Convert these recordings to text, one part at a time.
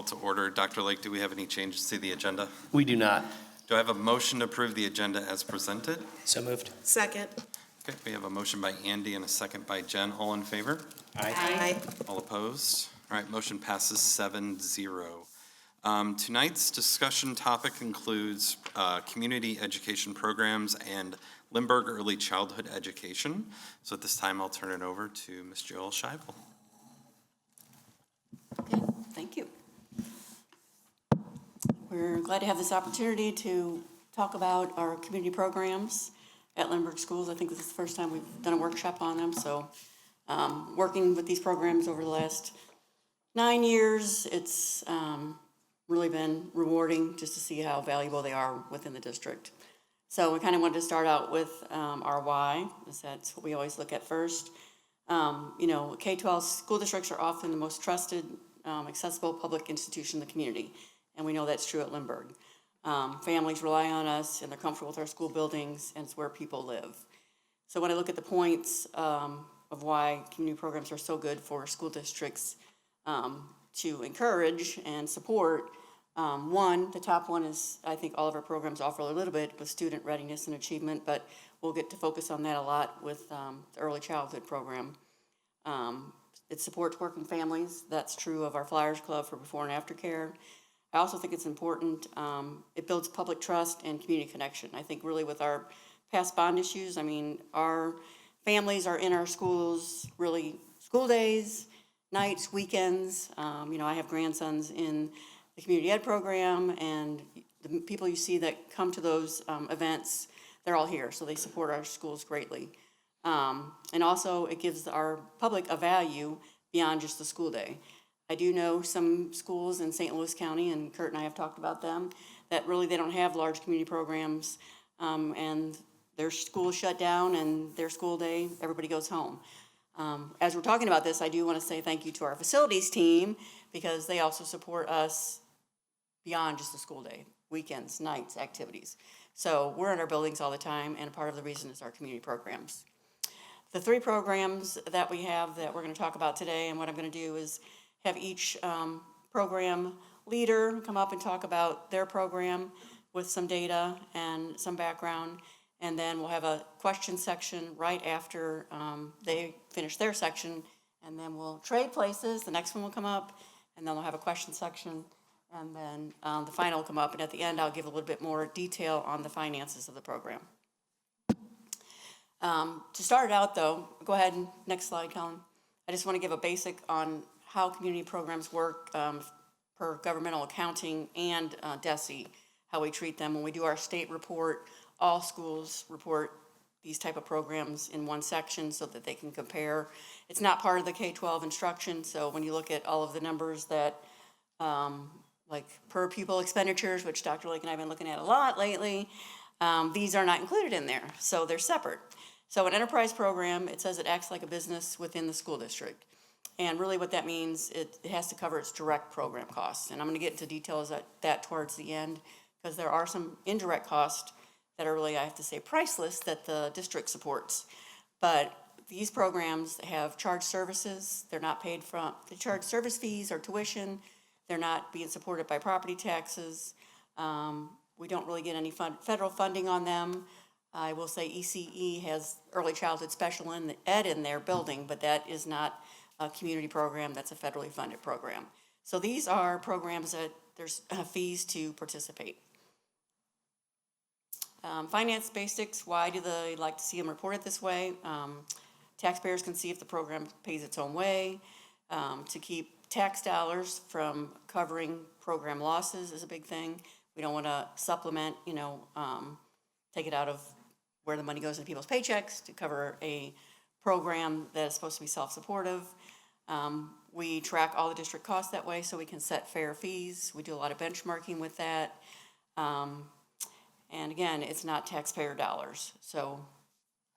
to order. Dr. Lake, do we have any changes to the agenda? We do not. Do I have a motion to approve the agenda as presented? So moved. Second. Okay, we have a motion by Andy and a second by Jen. All in favor? Aye. All opposed? All right, motion passes 7-0. Tonight's discussion topic includes community education programs and Lindbergh Early Childhood Education. So at this time, I'll turn it over to Ms. Joel Scheibel. Okay, thank you. We're glad to have this opportunity to talk about our community programs at Lindbergh Schools. I think this is the first time we've done a workshop on them, so working with these programs over the last 9 years, it's really been rewarding just to see how valuable they are within the district. So we kind of wanted to start out with our why, because that's what we always look at first. You know, K-12 school districts are often the most trusted, accessible public institution in the community, and we know that's true at Lindbergh. Families rely on us, and they're comfortable with our school buildings, and it's where people live. So when I look at the points of why community programs are so good for school districts to encourage and support, one, the top one is, I think all of our programs offer a little bit with student readiness and achievement, but we'll get to focus on that a lot with the early childhood program. It supports working families. That's true of our Flyers Club for before and after care. I also think it's important, it builds public trust and community connection. I think really with our past bond issues, I mean, our families are in our schools, really school days, nights, weekends. You know, I have grandsons in the community ed program, and the people you see that come to those events, they're all here, so they support our schools greatly. And also it gives our public a value beyond just the school day. I do know some schools in St. Louis County, and Kurt and I have talked about them, that really they don't have large community programs, and their school shut down and their school day, everybody goes home. As we're talking about this, I do want to say thank you to our facilities team, because they also support us beyond just the school day, weekends, nights, activities. So we're in our buildings all the time, and part of the reason is our community programs. The 3 programs that we have that we're going to talk about today, and what I'm going to do is have each program leader come up and talk about their program with some data and some background, and then we'll have a question section right after they finish their section, and then we'll trade places. The next one will come up, and then we'll have a question section, and then the final will come up, and at the end I'll give a little bit more detail on the finances of the program. To start out though, go ahead and next slide, Colin. I just want to give a basic on how community programs work per governmental accounting and DESE, how we treat them. When we do our state report, all schools report these type of programs in one section so that they can compare. It's not part of the K-12 instruction, so when you look at all of the numbers that, like per pupil expenditures, which Dr. Lake and I have been looking at a lot lately, these are not included in there, so they're separate. So an enterprise program, it says it acts like a business within the school district. And really what that means, it has to cover its direct program costs. And I'm going to get into details of that towards the end, because there are some indirect costs that are really, I have to say, priceless that the district supports. But these programs have charged services. They're not paid from, they charge service fees or tuition. They're not being supported by property taxes. We don't really get any federal funding on them. I will say ECE has early childhood special ed in their building, but that is not a community program, that's a federally funded program. So these are programs that there's fees to participate. Finance basics, why do they like to see them reported this way? Taxpayers can see if the program pays its own way. To keep tax dollars from covering program losses is a big thing. We don't want to supplement, you know, take it out of where the money goes into people's paychecks to cover a program that is supposed to be self-supportive. We track all the district costs that way so we can set fair fees. We do a lot of benchmarking with that. And again, it's not taxpayer dollars. So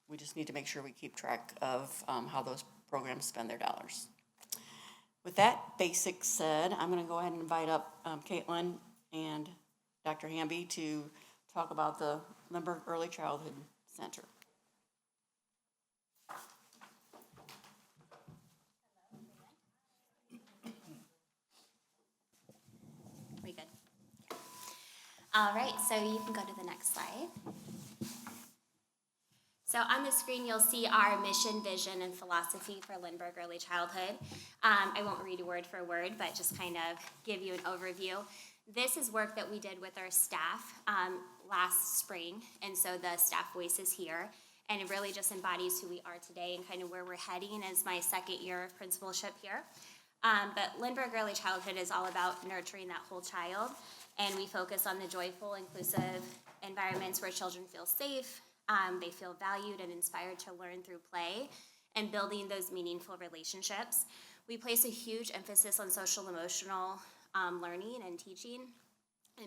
we just need to make sure we keep track of how those programs spend their dollars. With that basic said, I'm going to go ahead and invite up Caitlin and Dr. Hamby to talk about the Lindbergh Early Childhood Center. All right, so you can go to the next slide. So on the screen, you'll see our mission, vision, and philosophy for Lindbergh Early Childhood. I won't read word for word, but just kind of give you an overview. This is work that we did with our staff last spring, and so the staff voice is here, and it really just embodies who we are today and kind of where we're heading as my second year of principalship here. But Lindbergh Early Childhood is all about nurturing that whole child, and we focus on the joyful, inclusive environments where children feel safe, they feel valued and inspired to learn through play, and building those meaningful relationships. We place a huge emphasis on social emotional learning and teaching,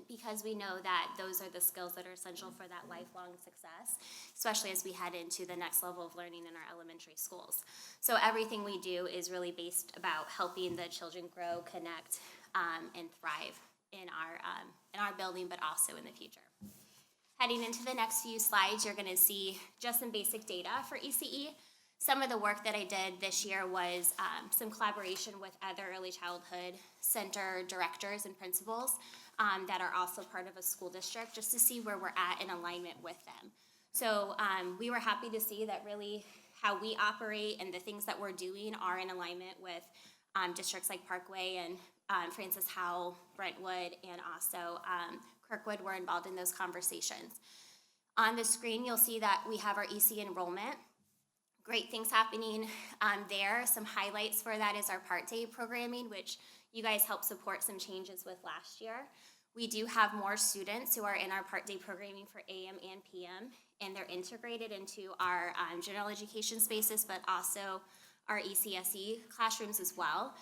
because we know that those are the skills that are essential for that lifelong success, especially as we head into the next level of learning in our elementary schools. So everything we do is really based about helping the children grow, connect, and thrive in our building, but also in the future. Heading into the next few slides, you're going to see just some basic data for ECE. Some of the work that I did this year was some collaboration with other early childhood center directors and principals that are also part of a school district, just to see where we're at in alignment with them. So we were happy to see that really how we operate and the things that we're doing are in alignment with districts like Parkway and Francis Howell, Brentwood, and also Kirkwood were involved in those conversations. On the screen, you'll see that we have our EC enrollment. Great things happening there. Some highlights for that is our part day programming, which you guys helped support some changes with last year. We do have more students who are in our part day programming for AM and PM, and they're integrated into our general education spaces, but also our ECSE classrooms as well.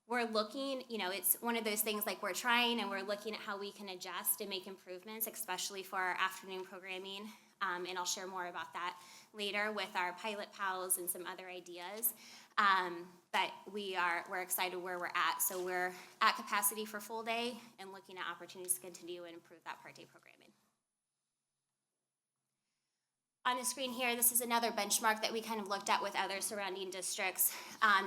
We're looking, it's one of those things like we're trying and we're looking at how we can adjust and make improvements, especially for our afternoon programming. And I'll share more about that later with our pilot pals and some other ideas. But we're excited where we're at. So we're at capacity for full day and looking at opportunities to continue and improve that part day programming. On the screen here, this is another benchmark that we kind of looked at with other surrounding districts.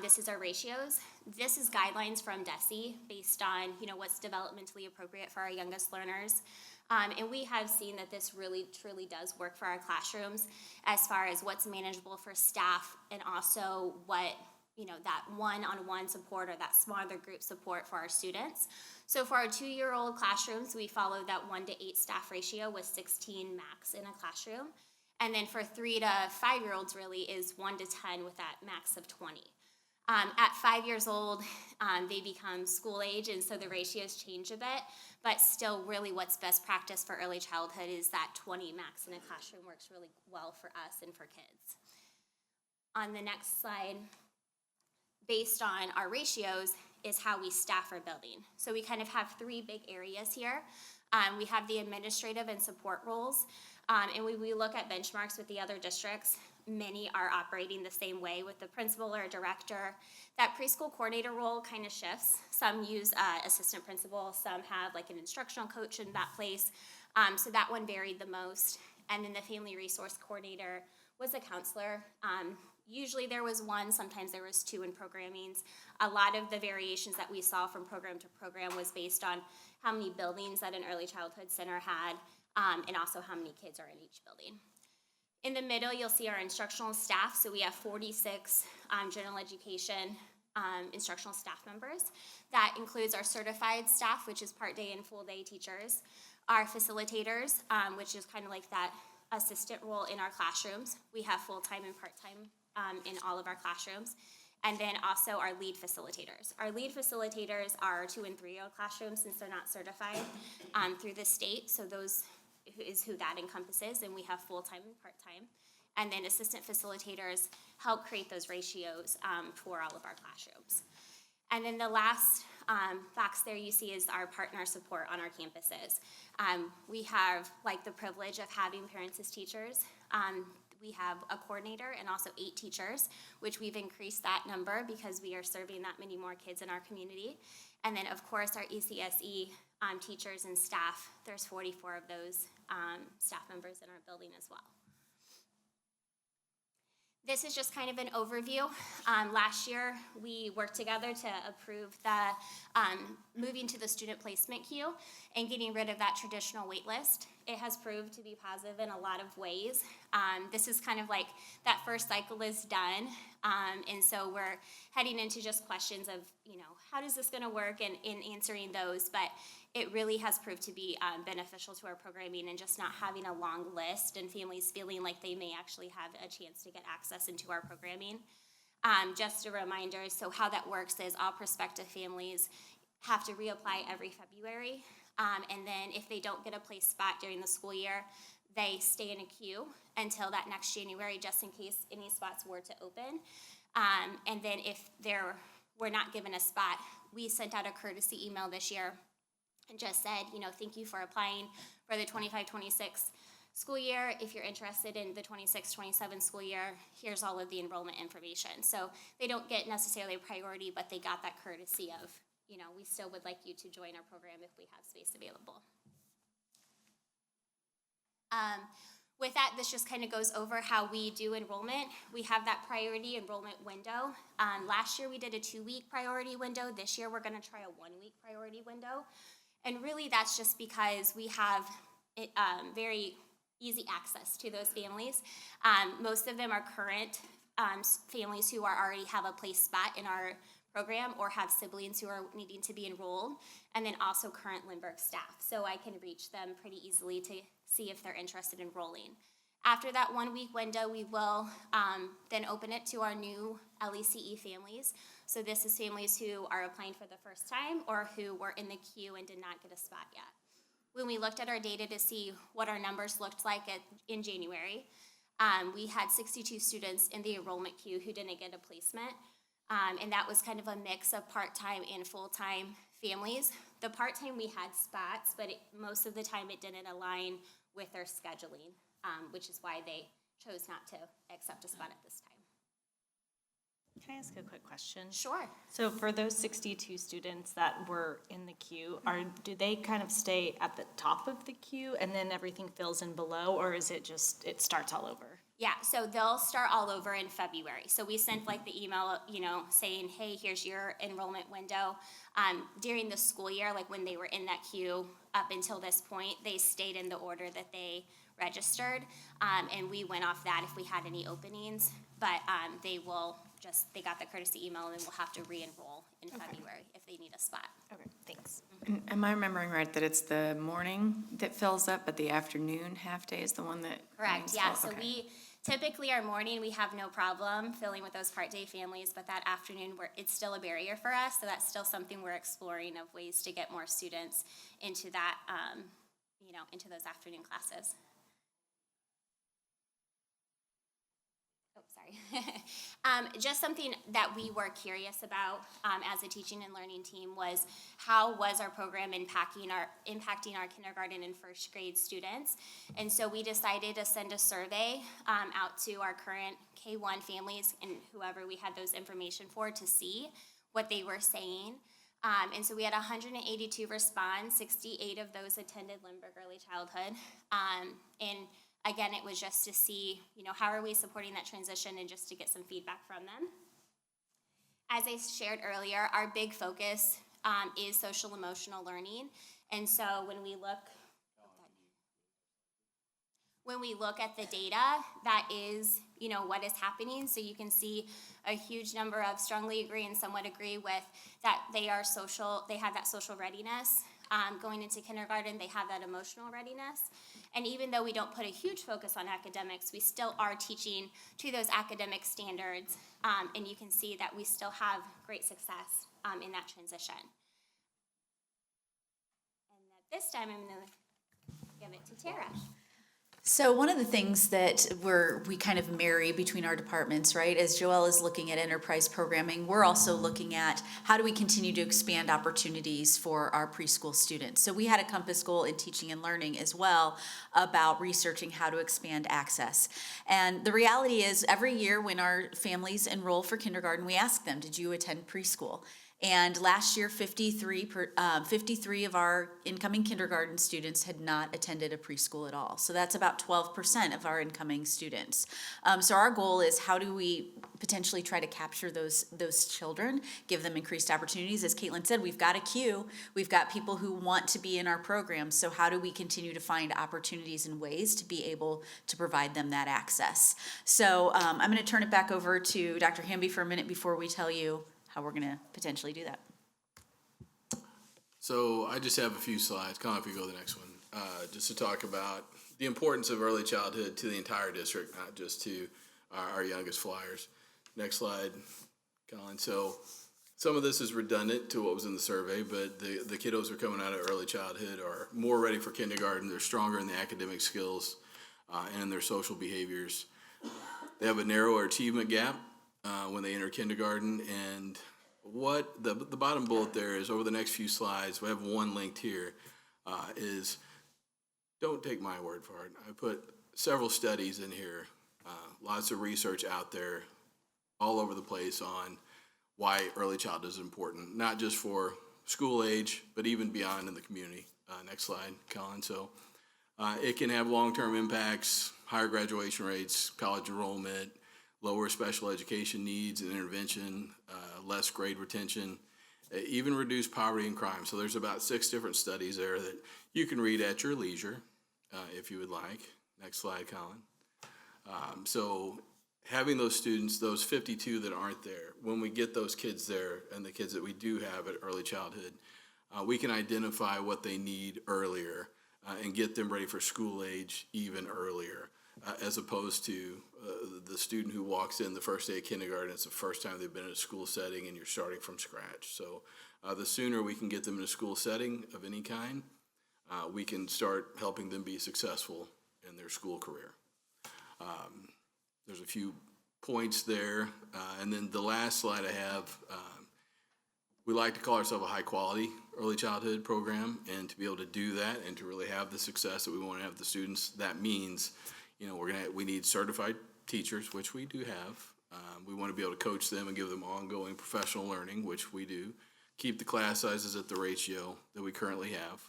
This is our ratios. This is guidelines from DESE based on what's developmentally appropriate for our youngest learners. And we have seen that this really, truly does work for our classrooms as far as what's manageable for staff and also what, that one-on-one support or that smaller group support for our students. So for our 2-year-old classrooms, we follow that 1 to 8 staff ratio with 16 max in a classroom. And then for 3 to 5-year-olds really is 1 to 10 with that max of 20. At 5 years old, they become school age, and so the ratios change a bit, but still really what's best practice for early childhood is that 20 max in a classroom works really well for us and for kids. On the next slide, based on our ratios is how we staff our building. So we kind of have 3 big areas here. We have the administrative and support roles. And when we look at benchmarks with the other districts, many are operating the same way with the principal or director. That preschool coordinator role kind of shifts. Some use assistant principal, some have like an instructional coach in that place. So that one varied the most. And then the family resource coordinator was a counselor. Usually there was 1, sometimes there was 2 in programmings. A lot of the variations that we saw from program to program was based on how many buildings that an early childhood center had, and also how many kids are in each building. In the middle, you'll see our instructional staff. So we have 46 general education instructional staff members. That includes our certified staff, which is part day and full day teachers, our facilitators, which is kind of like that assistant role in our classrooms. We have full-time and part-time in all of our classrooms. And then also our lead facilitators. Our lead facilitators are 2- and 3-year-old classrooms since they're not certified through the state. So those is who that encompasses, and we have full-time and part-time. And then assistant facilitators help create those ratios for all of our classrooms. And then the last box there you see is our partner support on our campuses. We have the privilege of having parents as teachers. We have a coordinator and also 8 teachers, which we've increased that number because we are serving that many more kids in our community. And then, of course, our ECSE teachers and staff, there's 44 of those staff members in our building as well. This is just kind of an overview. Last year, we worked together to approve the moving to the student placement queue and getting rid of that traditional wait list. It has proved to be positive in a lot of ways. This is kind of like that first cycle is done, and so we're heading into just questions of, how is this gonna work, and in answering those, but it really has proved to be beneficial to our programming, and just not having a long list and families feeling like they may actually have a chance to get access into our programming. Just a reminder, so how that works is all prospective families have to reapply every February, and then if they don't get a place spot during the school year, they stay in a queue until that next January, just in case any spots were to open. And then if we're not given a spot, we sent out a courtesy email this year and just said, thank you for applying for the 25-26 school year. If you're interested in the 26-27 school year, here's all of the enrollment information. So they don't get necessarily a priority, but they got that courtesy of, we still would like you to join our program if we have space available. With that, this just kind of goes over how we do enrollment. We have that priority enrollment window. Last year we did a 2-week priority window. This year we're gonna try a 1-week priority window. And really that's just because we have very easy access to those families. Most of them are current families who already have a place spot in our program or have siblings who are needing to be enrolled, and then also current Lindbergh staff. So I can reach them pretty easily to see if they're interested in enrolling. After that 1-week window, we will then open it to our new LECE families. So this is families who are applying for the first time or who were in the queue and did not get a spot yet. When we looked at our data to see what our numbers looked like in January, we had 62 students in the enrollment queue who didn't get a placement. And that was kind of a mix of part-time and full-time families. The part-time we had spots, but most of the time it didn't align with their scheduling, which is why they chose not to accept a spot at this time. Can I ask a quick question? Sure. So for those 62 students that were in the queue, do they kind of stay at the top of the queue and then everything fills in below, or is it just, it starts all over? Yeah, so they'll start all over in February. So we sent like the email, saying, hey, here's your enrollment window. During the school year, like when they were in that queue up until this point, they stayed in the order that they registered. And we went off that if we had any openings, but they got the courtesy email and then we'll have to re-enroll in February if they need a spot. Okay, thanks. Am I remembering right that it's the morning that fills up, but the afternoon half-day is the one that Correct, remains yeah, full? so Okay. typically our morning, we have no problem filling with those part-day families, but that afternoon, it's still a barrier for us, so that's still something we're exploring of ways to get more students into that, into those afternoon classes. Oh, sorry. Just something that we were curious about as a teaching and learning team was how was our program impacting our kindergarten and first grade students. And so we decided to send a survey out to our current K-1 families and whoever we had those information for to see what they were saying. And so we had 182 respond, 68 of those attended Lindbergh Early Childhood. And again, it was just to see, how are we supporting that transition and just to get some feedback from them. As I shared earlier, our big focus is social emotional learning. And so when we look at the data, that is, what is happening. So you can see a huge number of strongly agree and somewhat agree with that they have that social readiness. Going into kindergarten, they have that emotional readiness. And even though we don't put a huge focus on academics, we still are teaching to those academic standards. And you can see that we still have great success in that transition. And at this time, I'm going to give it to Tara. So one of the things that we kind of marry between our departments, right, as Joelle is looking at enterprise programming, we're also looking at how do we continue to expand opportunities for our preschool students. So we had a compass goal in teaching and learning as well about researching how to expand access. And the reality is every year when our families enroll for kindergarten, we ask them, did you attend preschool? And last year, 53 of our incoming kindergarten students had not attended a preschool at all. So that's about 12% of our incoming students. So our goal is, how do we potentially try to capture those children, give them increased opportunities? As Caitlin said, we've got a queue. We've got people who want to be in our program. So how do we continue to find opportunities and ways to be able to provide them that access? So I'm going to turn it back over to Dr. Hamby for a minute before we tell you how we're going to potentially do that. So I just have a few slides. Colin, if you go to the next one, just to talk about the importance of early childhood to the entire district, not just to our youngest flyers. Next slide, Colin. So some of this is redundant to what was in the survey, but the kiddos who are coming out of early childhood are more ready for kindergarten. They're stronger in the academic skills and in their social behaviors. They have a narrower achievement gap when they enter kindergarten. And what the bottom bullet there is, over the next few slides, we have one linked here, is, don't take my word for it. I put several studies in here, lots of research out there all over the place on why early childhood is important, not just for school age, but even beyond in the community. Next slide, Colin. So it can have long-term impacts, higher graduation rates, college enrollment, lower special education needs and intervention, less grade retention, even reduce poverty and crime. So there's about 6 different studies there that you can read at your leisure, if you would like. Next slide, Colin. So having those students, those 52 that aren't there, when we get those kids there and the kids that we do have at early childhood, we can identify what they need earlier and get them ready for school age even earlier, as opposed to the student who walks in the first day of kindergarten. It's the first time they've been in a school setting and you're starting from scratch. So the sooner we can get them in a school setting of any kind, we can start helping them be successful in their school career. There's a few points there. And then the last slide I have, we like to call ourselves a high-quality early childhood program, and to be able to do that and to really have the success that we want to have with the students, that means, we need certified teachers, which we do have. We want to be able to coach them and give them ongoing professional learning, which we do. Keep the class sizes at the ratio that we currently have,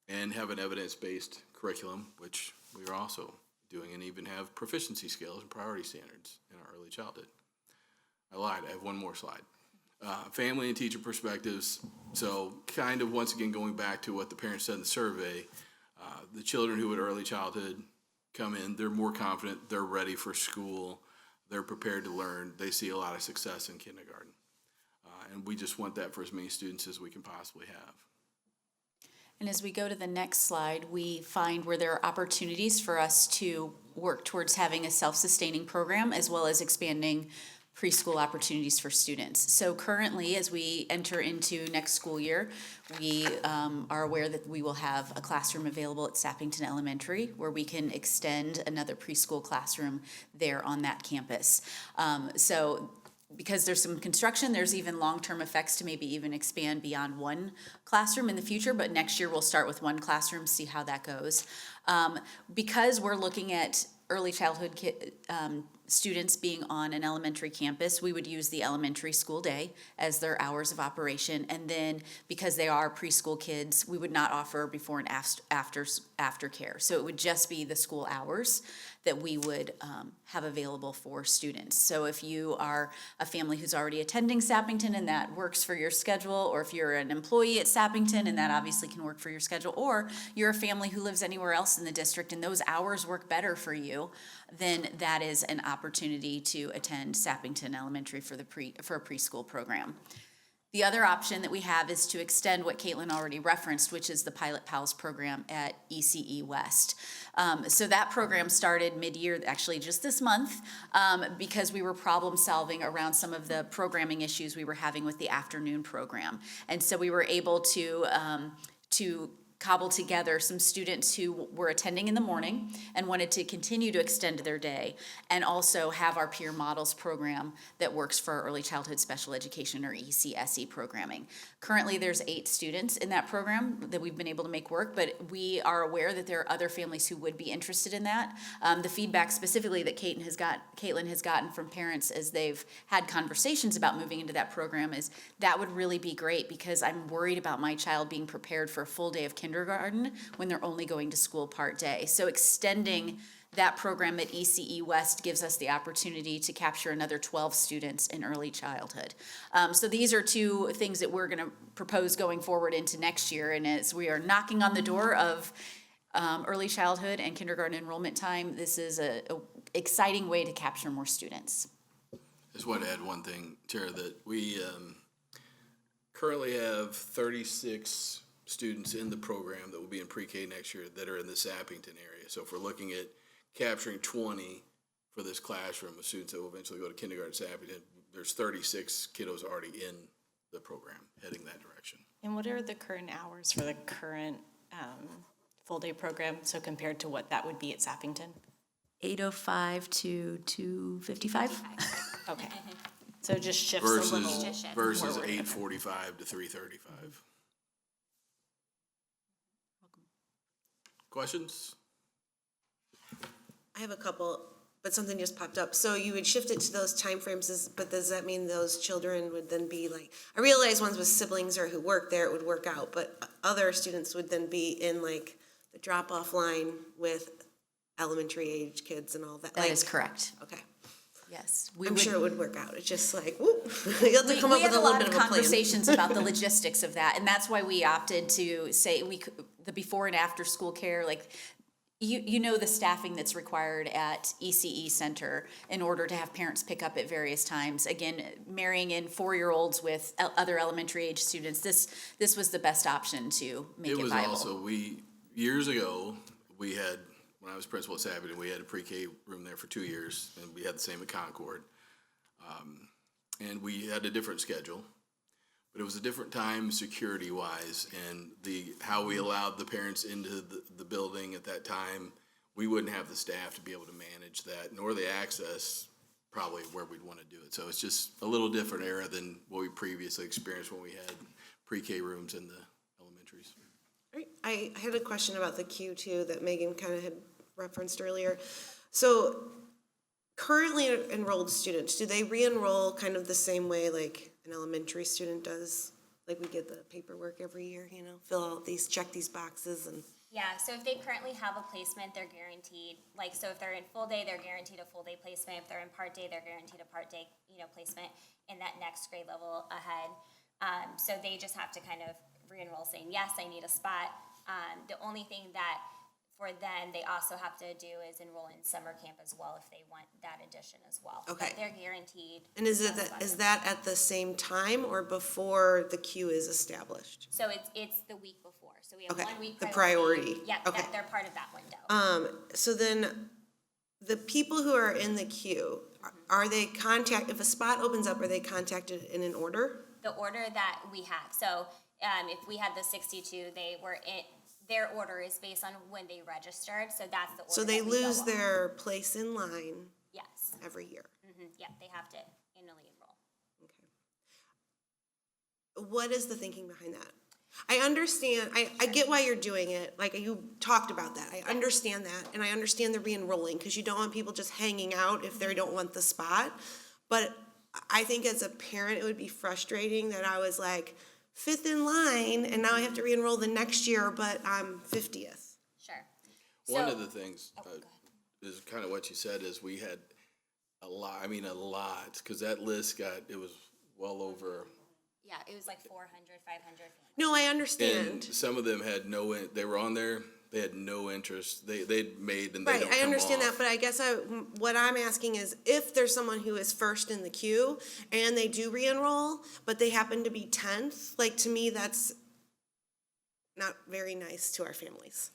and have an evidence-based curriculum, which we are also doing, and even have proficiency scales and priority standards in our early childhood. I lied, I have one more slide. Family and teacher perspectives. So kind of once again going back to what the parents said in the survey, the children who at early childhood come in, they're more confident, they're ready for school, they're prepared to learn, they see a lot of success in kindergarten. And we just want that for as many students as we can possibly have. And as we go to the next slide, we find where there are opportunities for us to work towards having a self-sustaining program, as well as expanding preschool opportunities for students. So currently, as we enter into next school year, we are aware that we will have a classroom available at Sappington Elementary, where we can extend another preschool classroom there on that campus. So because there's some construction, there's even long-term effects to maybe even expand beyond one classroom in the future, but next year we'll start with one classroom, see how that goes. Because we're looking at early childhood students being on an elementary campus, we would use the elementary school day as their hours of operation. And then because they are preschool kids, we would not offer before and after care. So it would just be the school hours that we would have available for students. So if you are a family who's already attending Sappington and that works for your schedule, or if you're an employee at Sappington and that obviously can work for your schedule, or you're a family who lives anywhere else in the district and those hours work better for you, then that is an opportunity to attend Sappington Elementary for a preschool program. The other option that we have is to extend what Caitlin already referenced, which is the Pilot Pals program at ECE West. So that program started mid-year, actually just this month, because we were problem solving around some of the programming issues we were having with the afternoon program. And so we were able to cobble together some students who were attending in the morning and wanted to continue to extend their day, and also have our peer models program that works for our early childhood special education, or ECSE programming. Currently, there's 8 students in that program that we've been able to make work, but we are aware that there are other families who would be interested in that. The feedback specifically that Caitlin has gotten from parents as they've had conversations about moving into that program is that would really be great, because I'm worried about my child being prepared for a full day of kindergarten when they're only going to school part day. So extending that program at ECE West gives us the opportunity to capture another 12 students in early childhood. So these are 2 things that we're gonna propose going forward into next year, and as we are knocking on the door of early childhood and kindergarten enrollment time, this is a exciting way to capture more students. Just want to add one thing, Tara, that we currently have 36 students in the program that will be in pre-K next year that are in the Sappington area. So if we're looking at capturing 20 for this classroom of students that will eventually go to kindergarten at Sappington, there's 36 kiddos already in the program heading that direction. And what are the current hours for the current full-day program, so compared to what that would be at Sappington? 8:05 to 2:55. Okay, so it just shifts a little. Versus 8:45 to 3:35. Questions? I have a couple, but something just popped up. So you would shift it to those timeframes, but does that mean those children would then be like, I realize ones with siblings or who work there, it would work out, but other students would then be in like the drop-off line with elementary age kids and all that? That is correct. Okay. Yes. I'm sure it would work out. It's just like, whoop, you have to come up with a little bit of a plan. We had a lot of conversations about the logistics of that, and that's why we opted to say the before and after school care, like, you know the staffing that's required at ECE Center in order to have parents pick up at various times. Again, marrying in 4-year-olds with other elementary age students, this was the best option to make it viable. It was also, years ago, we had, when I was principal at Sappington, we had a pre-K room there for 2 years, and we had the same at Concord. And we had a different schedule, but it was a different time security-wise, and how we allowed the parents into the building at that time, we wouldn't have the staff to be able to manage that, nor the access probably where we'd want to do it. So it's just a little different era than what we previously experienced when we had pre-K rooms in the elementaries. Right. I had a question about the queue too that Megan kind of had referenced earlier. So currently enrolled students, do they re-enroll kind of the same way like an elementary student does? Like we get the paperwork every year, fill out these, check these boxes and. Yeah, so if they currently have a placement, they're guaranteed, like, so if they're in full day, they're guaranteed a full day placement. If they're in part day, they're guaranteed a part day, placement in that next grade level ahead. So they just have to kind of re-enroll saying, yes, I need a spot. The only thing that for then they also have to do is enroll in summer camp as well if they want that addition as well. Okay. But they're guaranteed. And is that at the same time or before the queue is established? So it's the week before. So we have Okay, 1 week the priority. priority. Yeah, Okay. they're part of that window. So then, the people who are in the queue, are they if a spot opens up, are they contacted in an order? The order that we have. So if we had the 62, they were in. Their order is based on when they registered, so that's the order. So they that we go lose on. their place in line Yes. every year? Yeah, they have to annually enroll. Okay. What is the thinking behind that? I understand, I get why you're doing it, like you talked about that. I understand that, and I understand the re-enrolling, because you don't want people just hanging out if they don't want the spot. But I think as a parent, it would be frustrating that I was like, 5th in line, and now I have to re-enroll the next year, but I'm 50th. Sure. One So- of the things is kind of what you said is we had a lot, because that list it was well over. Yeah, it was like 400, 500. No, I And understand. some of them had they were on there, they had no interest, they'd made and they Right, don't I come understand off. that, but I guess what I'm asking is if there's someone who is first in the queue and they do re-enroll, but they happen to be 10th, like to me, that's not very nice to our families.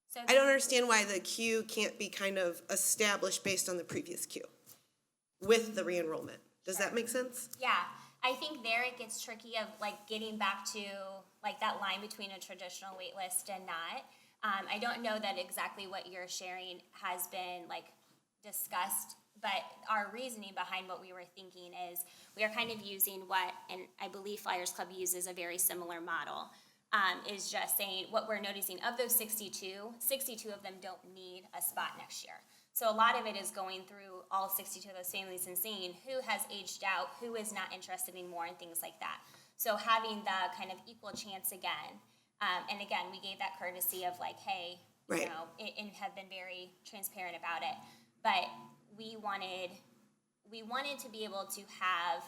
So I don't understand why the queue can't be kind of established based on the previous queue with the re-enrollment. Does that make sense? yeah, I think there it gets tricky of like getting back to like that line between a traditional wait list and not. I don't know that exactly what you're sharing has been like discussed, but our reasoning behind what we were thinking is we are kind of using what, and I believe Flyers Club uses a very similar model, is just saying what we're noticing of those 62 of them don't need a spot next year. So a lot of it is going through all 62 of those families and seeing who has aged out, who is not interested anymore, and things like that. So having the kind of equal chance again, and again, we gave that courtesy of like, hey, you Right. know, and have been very transparent about it. But we wanted to be able to have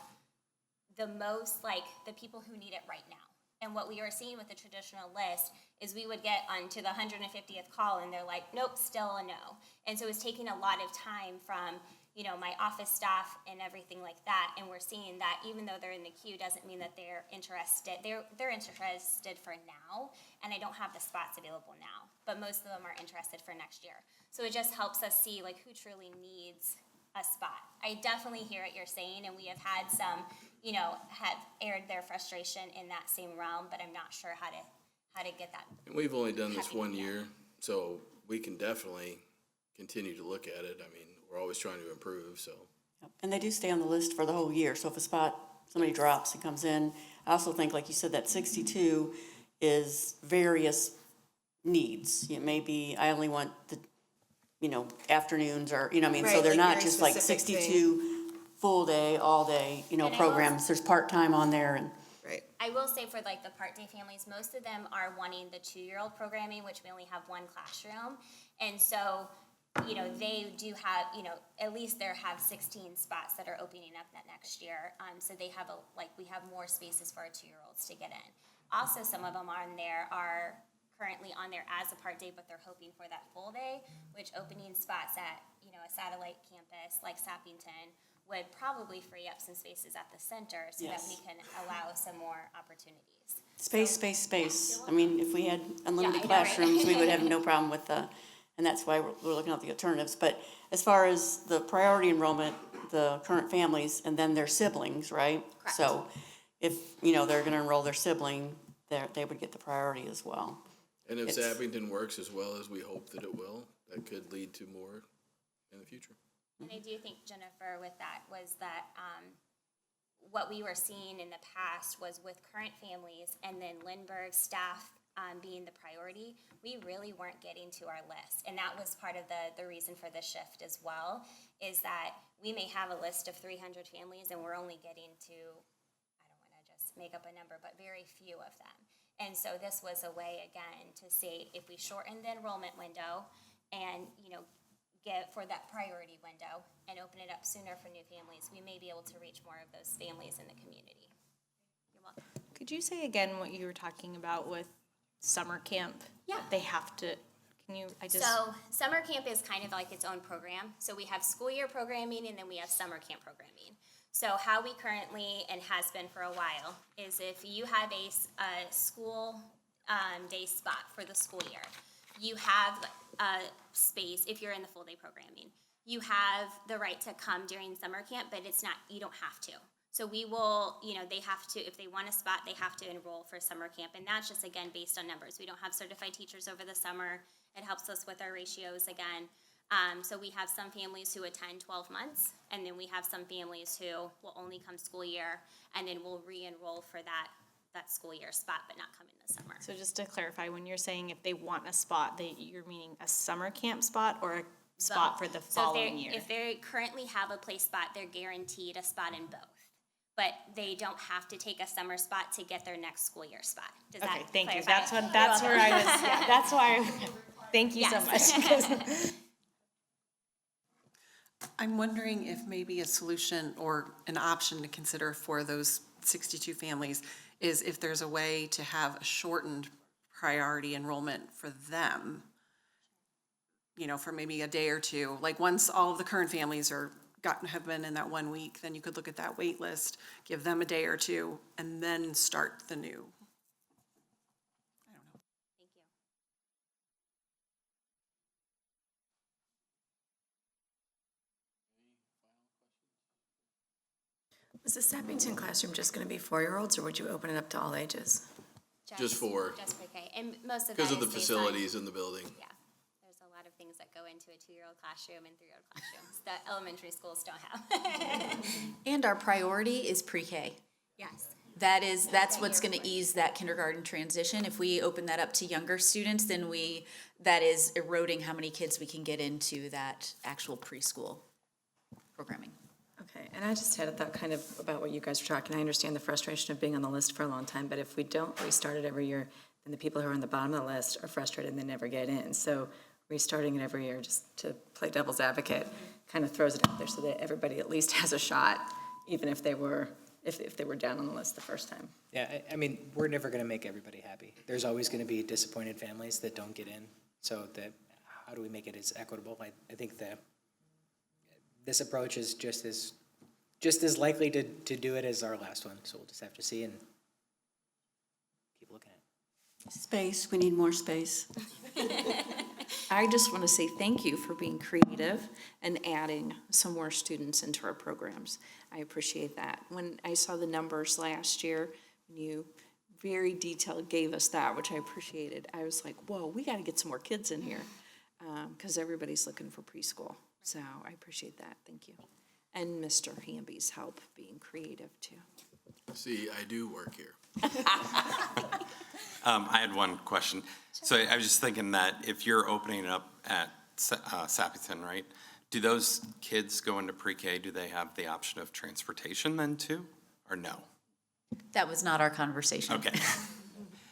the most, like, the people who need it right now. And what we were seeing with the traditional list is we would get onto the 150th call and they're like, nope, still a no. And so it was taking a lot of time from, you know, my office staff and everything like that. And we're seeing that even though they're in the queue doesn't mean that they're interested. They're interested for now, and I don't have the spots available now. But most of them are interested for next year. So it just helps us see like who truly needs a spot. I definitely hear what you're saying, and we have had some, you know, have aired their frustration in that same realm, but I'm not sure how to get that. And we've only done this Happy one with that. year, so we can definitely continue to look at it. I mean, we're always trying to improve, so. And they do stay on the list for the whole year, so if a spot, somebody drops and comes in, I also think, like you said, that 62 is various needs. It may be, I only want the, you know, afternoons, or, you know what I mean, so Right, they're like not very just like specific thing. 62 full day, all day, you know, And I will- programs, there's part-time on there, and Right. I will say for like the part-day families, most of them are wanting the 2-year-old programming, which we only have one classroom. And so, you know, they do have, you know, at least they have 16 spots that are opening up that next year. So they have we have more spaces for our 2-year-olds to get in. Also, some of them on there are currently on there as a part day, but they're hoping for that full day, which opening spots at, you know, a satellite campus like Sappington would probably free up some spaces at the center so that Yes. we can allow some more opportunities. space. I mean, if we had unlimited I know, right? classrooms, we would have no problem with and that's why we're looking at the alternatives. But as far as the priority enrollment, the current families, and then their siblings, right? Correct. So if, you know, they're gonna enroll their sibling, they would get the priority as well. And if It's- Sappington works as well as we hope that it will, that could lead to more in the future. And I do think, Jennifer, with that, was that what we were seeing in the past was with current families and then Lindbergh staff being the priority, we really weren't getting to our list. And that was part of the reason for the shift as well, is that we may have a list of 300 families and we're only getting to, I don't want to just make up a number, but very few of them. And so this was a way, again, to see if we shorten the enrollment window and, you know, get for that priority window and open it up sooner for new families, we may be able to reach more of those families in the community. You're welcome. Could you say again what you were talking about with summer camp? Yeah. They have to, can you, So summer camp is kind of like its own program. So we have school year programming and then we have summer camp programming. So how we currently, and has been for a while, is if you have a school day spot for the school year, you have a space, if you're in the full day programming, you have the right to come during summer camp, but it's not, you don't have to. So we will, you know, they have to, if they want a spot, they have to enroll for summer camp. And that's just, again, based on numbers. We don't have certified teachers over the summer. It helps us with our ratios again. So we have some families who attend 12 months, and then we have some families who will only come school year, and then will re-enroll for that school year spot, but not come in the summer. So just to clarify, when you're saying if they want a spot, you're meaning a summer camp spot or a spot for the following year? If they currently have a play spot, they're guaranteed a spot in both. But they don't have to take a summer spot to get their next school year spot. Does that Okay, thank you. clarify? That's You're where I welcome. was, yeah, that's why, thank you so Yes. much. I'm wondering if maybe a solution or an option to consider for those 62 families is if there's a way to have a shortened priority enrollment for them, you know, for maybe a day or two. Like once all of the current families have been in that 1 week, then you could look at that wait list, give them a day or two, and then start the new. I don't know. Thank you. Was the Sappington classroom just going to be 4-year-olds, or would you open it up to all ages? Just for, Just pre-K, and most of that because is of the based on- facilities in the building. Yeah, there's a lot of things that go into a 2-year-old classroom and 3-year-old classrooms that elementary schools don't have. And our priority is pre-K. Yes. That's what's gonna ease that kindergarten transition. If we open that up to younger students, then that is eroding how many kids we can get into that actual preschool programming. Okay, and I just had a thought kind of about what you guys were talking. I understand the frustration of being on the list for a long time, but if we don't restart it every year, then the people who are on the bottom of the list are frustrated and they never get in. So restarting it every year, just to play devil's advocate, kind of throws it out there so that everybody at least has a shot, even if they were down on the list the first time. Yeah, I mean, we're never gonna make everybody happy. There's always gonna be disappointed families that don't get in. So how do we make it as equitable? I think this approach is just as likely to do it as our last one. So we'll just have to see and keep looking at it. Space, we need more space. I just want to say thank you for being creative and adding some more students into our programs. I appreciate that. When I saw the numbers last year, when you very detailed gave us that, which I appreciated, I was like, whoa, we got to get some more kids in here because everybody's looking for preschool. So I appreciate that. Thank you. And Mr. Hamby's help being creative too. See, I do work here. I had one question. So I was just thinking that if you're opening it up at Sappington, right? Do those kids go into pre-K, do they have the option of transportation then too, or no? That was not our conversation. Okay.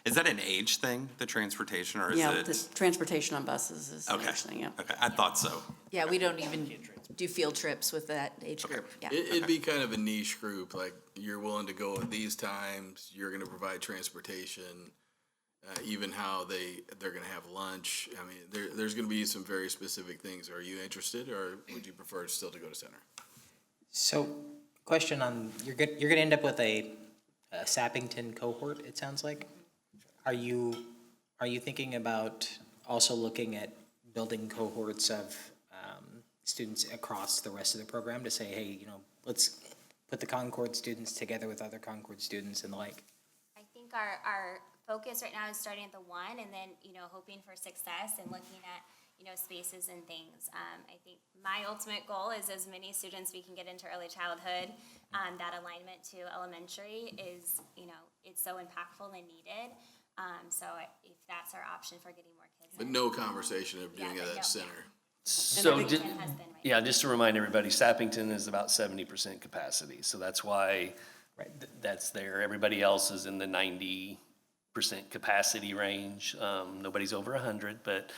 Is that an age thing, the transportation, or is Yeah, it? the transportation on buses is Okay, interesting, yeah. okay, I thought so. Yeah, we don't even do field trips with that age group, yeah. It'd be kind of a niche group, like you're willing to go at these times, you're gonna provide transportation, even how they're gonna have lunch. I mean, there's gonna be some very specific things. Are you interested, or would you prefer still to go to center? So, question on, you're gonna end up with a Sappington cohort, it sounds like. Are you thinking about also looking at building cohorts of students across the rest of the program to say, hey, let's put the Concord students together with other Concord students and the like? I think our focus right now is starting at the 1 and then, hoping for success and looking at, spaces and things. I think my ultimate goal is as many students we can get into early childhood. That alignment to elementary is, it's so impactful and needed. So if that's our option for getting more kids But in. no conversation of doing Yeah, it but at no. center. So, Sappington has been right. yeah, just to remind everybody, Sappington is about 70% capacity, so that's why that's there. Everybody else is in the 90% capacity range. Nobody's over 100, but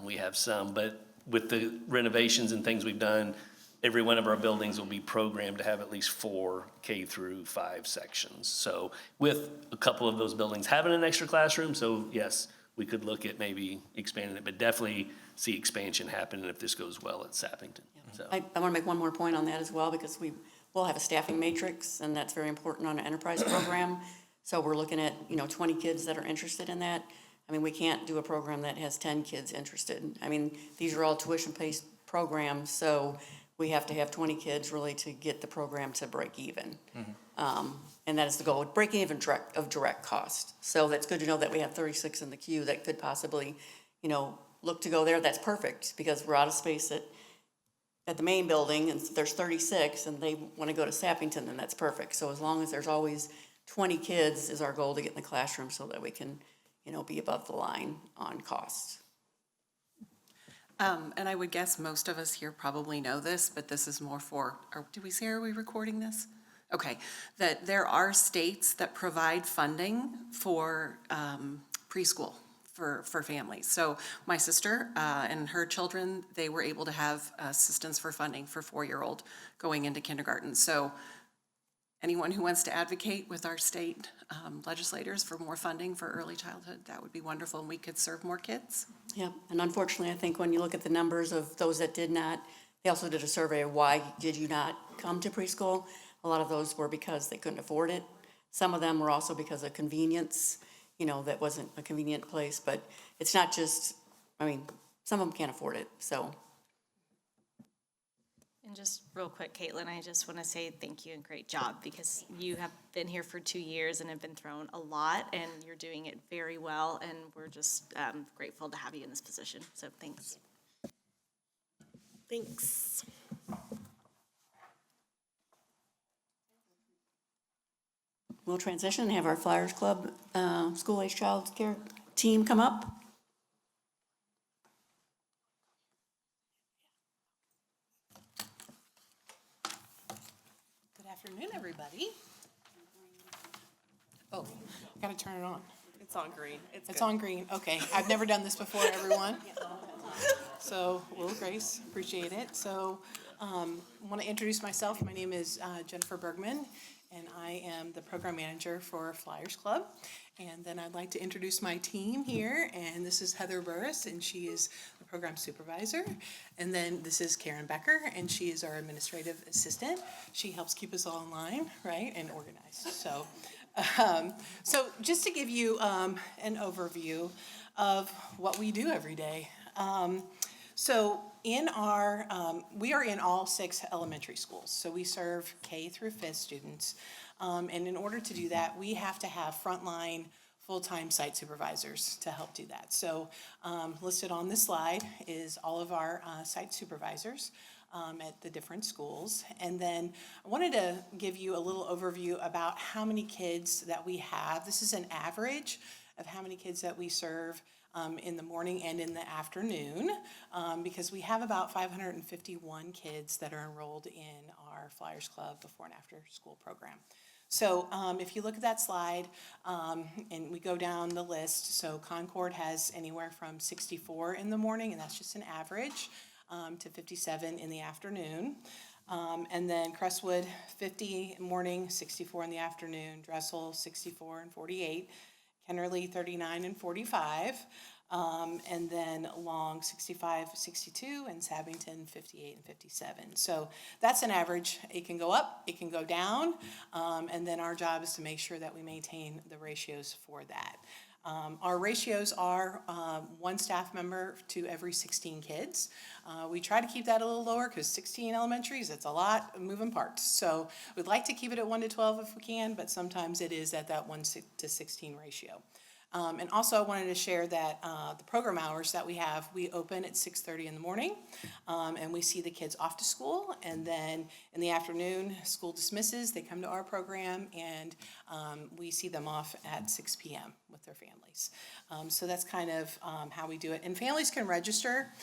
we have some. But with the renovations and things we've done, every one of our buildings will be programmed to have at least 4 K-5 sections. So with a couple of those buildings having an extra classroom, so yes, we could look at maybe expanding it, but definitely see expansion happening if this goes well at Sappington. So. I want to make one more point on that as well, because we'll have a staffing matrix, and that's very important on an enterprise program. So we're looking at, 20 kids that are interested in that. I mean, we can't do a program that has 10 kids interested. I mean, these are all tuition-based programs, so we have to have 20 kids really to get the program to break even. And that is the goal, break even of direct cost. So that's good to know that we have 36 in the queue that could possibly, look to go there. That's perfect, because we're out of space at the main building, and there's 36, and they want to go to Sappington, then that's perfect. So as long as there's always 20 kids is our goal to get in the classroom so that we can, be above the line on cost. And I would guess most of us here probably know this, but this is more for, did we say, are we recording this? Okay, that there are states that provide funding for preschool for families. So my sister and her children, they were able to have assistance for funding for 4-year-old going into kindergarten. So anyone who wants to advocate with our state legislators for more funding for early childhood, that would be wonderful, and we could serve more kids. Yeah, and unfortunately, I think when you look at the numbers of those that did not, they also did a survey of why did you not come to preschool? A lot of those were because they couldn't afford it. Some of them were also because of convenience, that wasn't a convenient place, but it's not just, some of them can't afford it, so. And just real quick, Caitlin, I just want to say thank you and great job, because you have been here for 2 years and have been thrown a lot, and you're doing it very well, and we're just grateful to have you in this position, so thanks. Thanks. We'll transition and have our Flyers Club school-age child care team come up. Good afternoon, everybody. Oh, gotta turn it on. It's on green. It's on green, okay. I've never done this before, everyone. So, Will Grace, appreciate it. So, want to introduce myself. My name is Jennifer Bergman, and I am the program manager for Flyers Club. And then I'd like to introduce my team here, and this is Heather Burris, and she is the program supervisor. And then this is Karen Becker, and she is our administrative assistant. She helps keep us all in line, right, and organized. So just to give you an overview of what we do every day. So in our, we are in all 6 elementary schools. So we serve K through 5th students. And in order to do that, we have to have frontline full-time site supervisors to help do that. So listed on this slide is all of our site supervisors at the different schools. And then I wanted to give you a little overview about how many kids that we have. This is an average of how many kids that we serve in the morning and in the afternoon, because we have about 551 kids that are enrolled in our Flyers Club before and after school program. So if you look at that slide and we go down the list, so Concord has anywhere from 64 in the morning, and that's just an average, to 57 in the afternoon. And then Crestwood, 50 morning, 64 in the afternoon, Dressel, 64 and 48, Kennerly, 39 and 45, and then Long, 65, 62, and Sabington, 58 and 57. So that's an average. It can go up, it can go down, and then our job is to make sure that we maintain the ratios for that. Our ratios are 1 staff member to every 16 kids. We try to keep that a little lower because 16 elementaries, it's a lot of moving parts. So we'd like to keep it at 1 to 12 if we can, but sometimes it is at that 1 to 16 ratio. And also I wanted to share that the program hours that we have, we open at 6:30 in the morning, and we see the kids off to school, and then in the afternoon, school dismisses, they come to our program, and we see them off at 6 p.m. with their families. So that's kind of how we do it. And families can register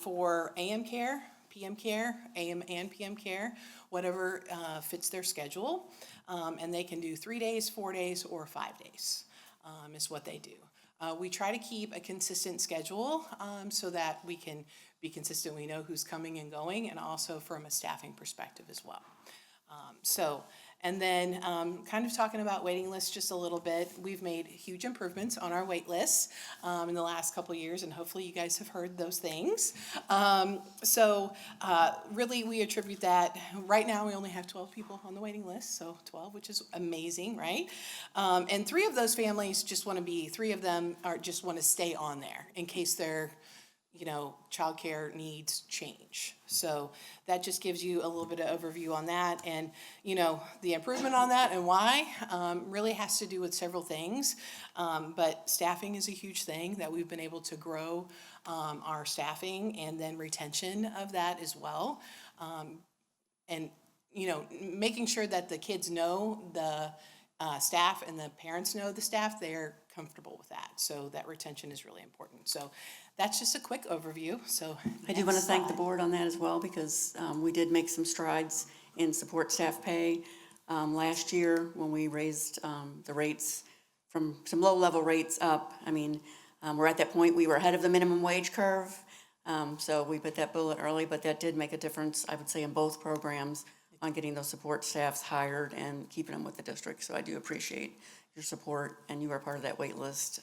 for AM care, PM care, AM and PM care, whatever fits their schedule, and they can do 3 days, 4 days, or 5 days. Is what they do. We try to keep a consistent schedule so that we can be consistent. We know who's coming and going, and also from a staffing perspective as well. And then kind of talking about waiting lists just a little bit, we've made huge improvements on our wait lists in the last couple of years, and hopefully you guys have heard those things. Really we attribute that, right now we only have 12 people on the waiting list, so 12, which is amazing, right? And 3 of those families just want to be, 3 of them are just want to stay on there in case they're childcare needs change. So that just gives you a little bit of overview on that. And, the improvement on that and why really has to do with several things. But staffing is a huge thing that we've been able to grow our staffing and then retention of that as well. And, making sure that the kids know the staff and the parents know the staff, they're comfortable with that. So that retention is really important. So that's just a quick overview. So I do want to thank the board on that as well, because we did make some strides in support staff pay last year when we raised the rates from some low-level rates up. I mean, we're at that point, we were ahead of the minimum wage curve, so we bit that bullet early, but that did make a difference, I would say, in both programs on getting those support staffs hired and keeping them with the district. So I do appreciate your support, and you are part of that wait list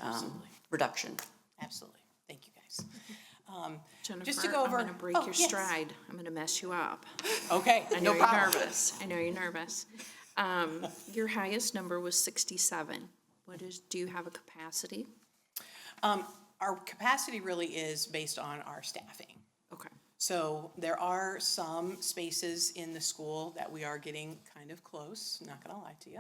reduction. Absolutely. Thank you, guys. Jennifer, Just to go over. I'm gonna break your yes. stride. I'm gonna mess you up. Okay, I know no you're problem. nervous. I know you're nervous. Your highest number was 67. Do you have a capacity? Our capacity really is based on our staffing. Okay. So there are some spaces in the school that we are getting kind of close, not gonna lie to you.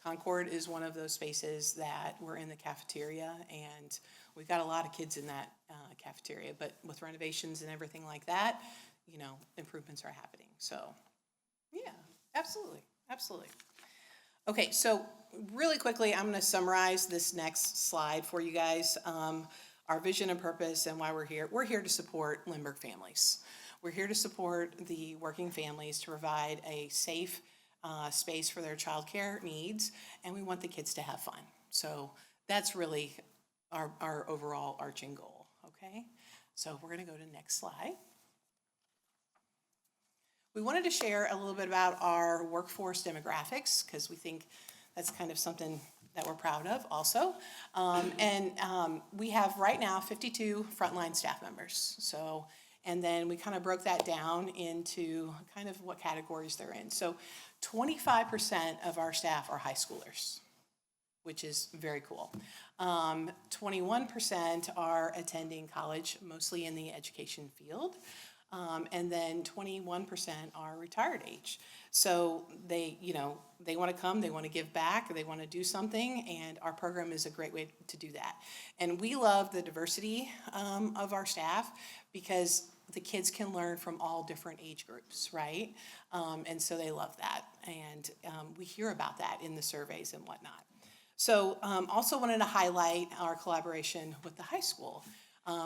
Concord is one of those spaces that we're in the cafeteria, and we've got a lot of kids in that cafeteria, but with renovations and everything like that, you know, improvements are happening, so, yeah, absolutely, absolutely. Okay, so really quickly, I'm gonna summarize this next slide for you guys. Our vision and purpose and why we're here. We're here to support Lindbergh families. We're here to support the working families to provide a safe space for their childcare needs, and we want the kids to have fun. So that's really our overall arching goal, okay? So we're gonna go to the next slide. We wanted to share a little bit about our workforce demographics, because we think that's kind of something that we're proud of also. We have right now 52 frontline staff members. So, and then we kind of broke that down into kind of what categories they're in. So 25% of our staff are high schoolers, which is very cool. 21% are attending college, mostly in the education field. And then 21% are retired age. So they, you know, they want to come, they want to give back, they want to do something, and our program is a great way to do that. And we love the diversity of our staff because the kids can learn from all different age groups, right? And so they love that. And we hear about that in the surveys and whatnot. So also wanted to highlight our collaboration with the high school.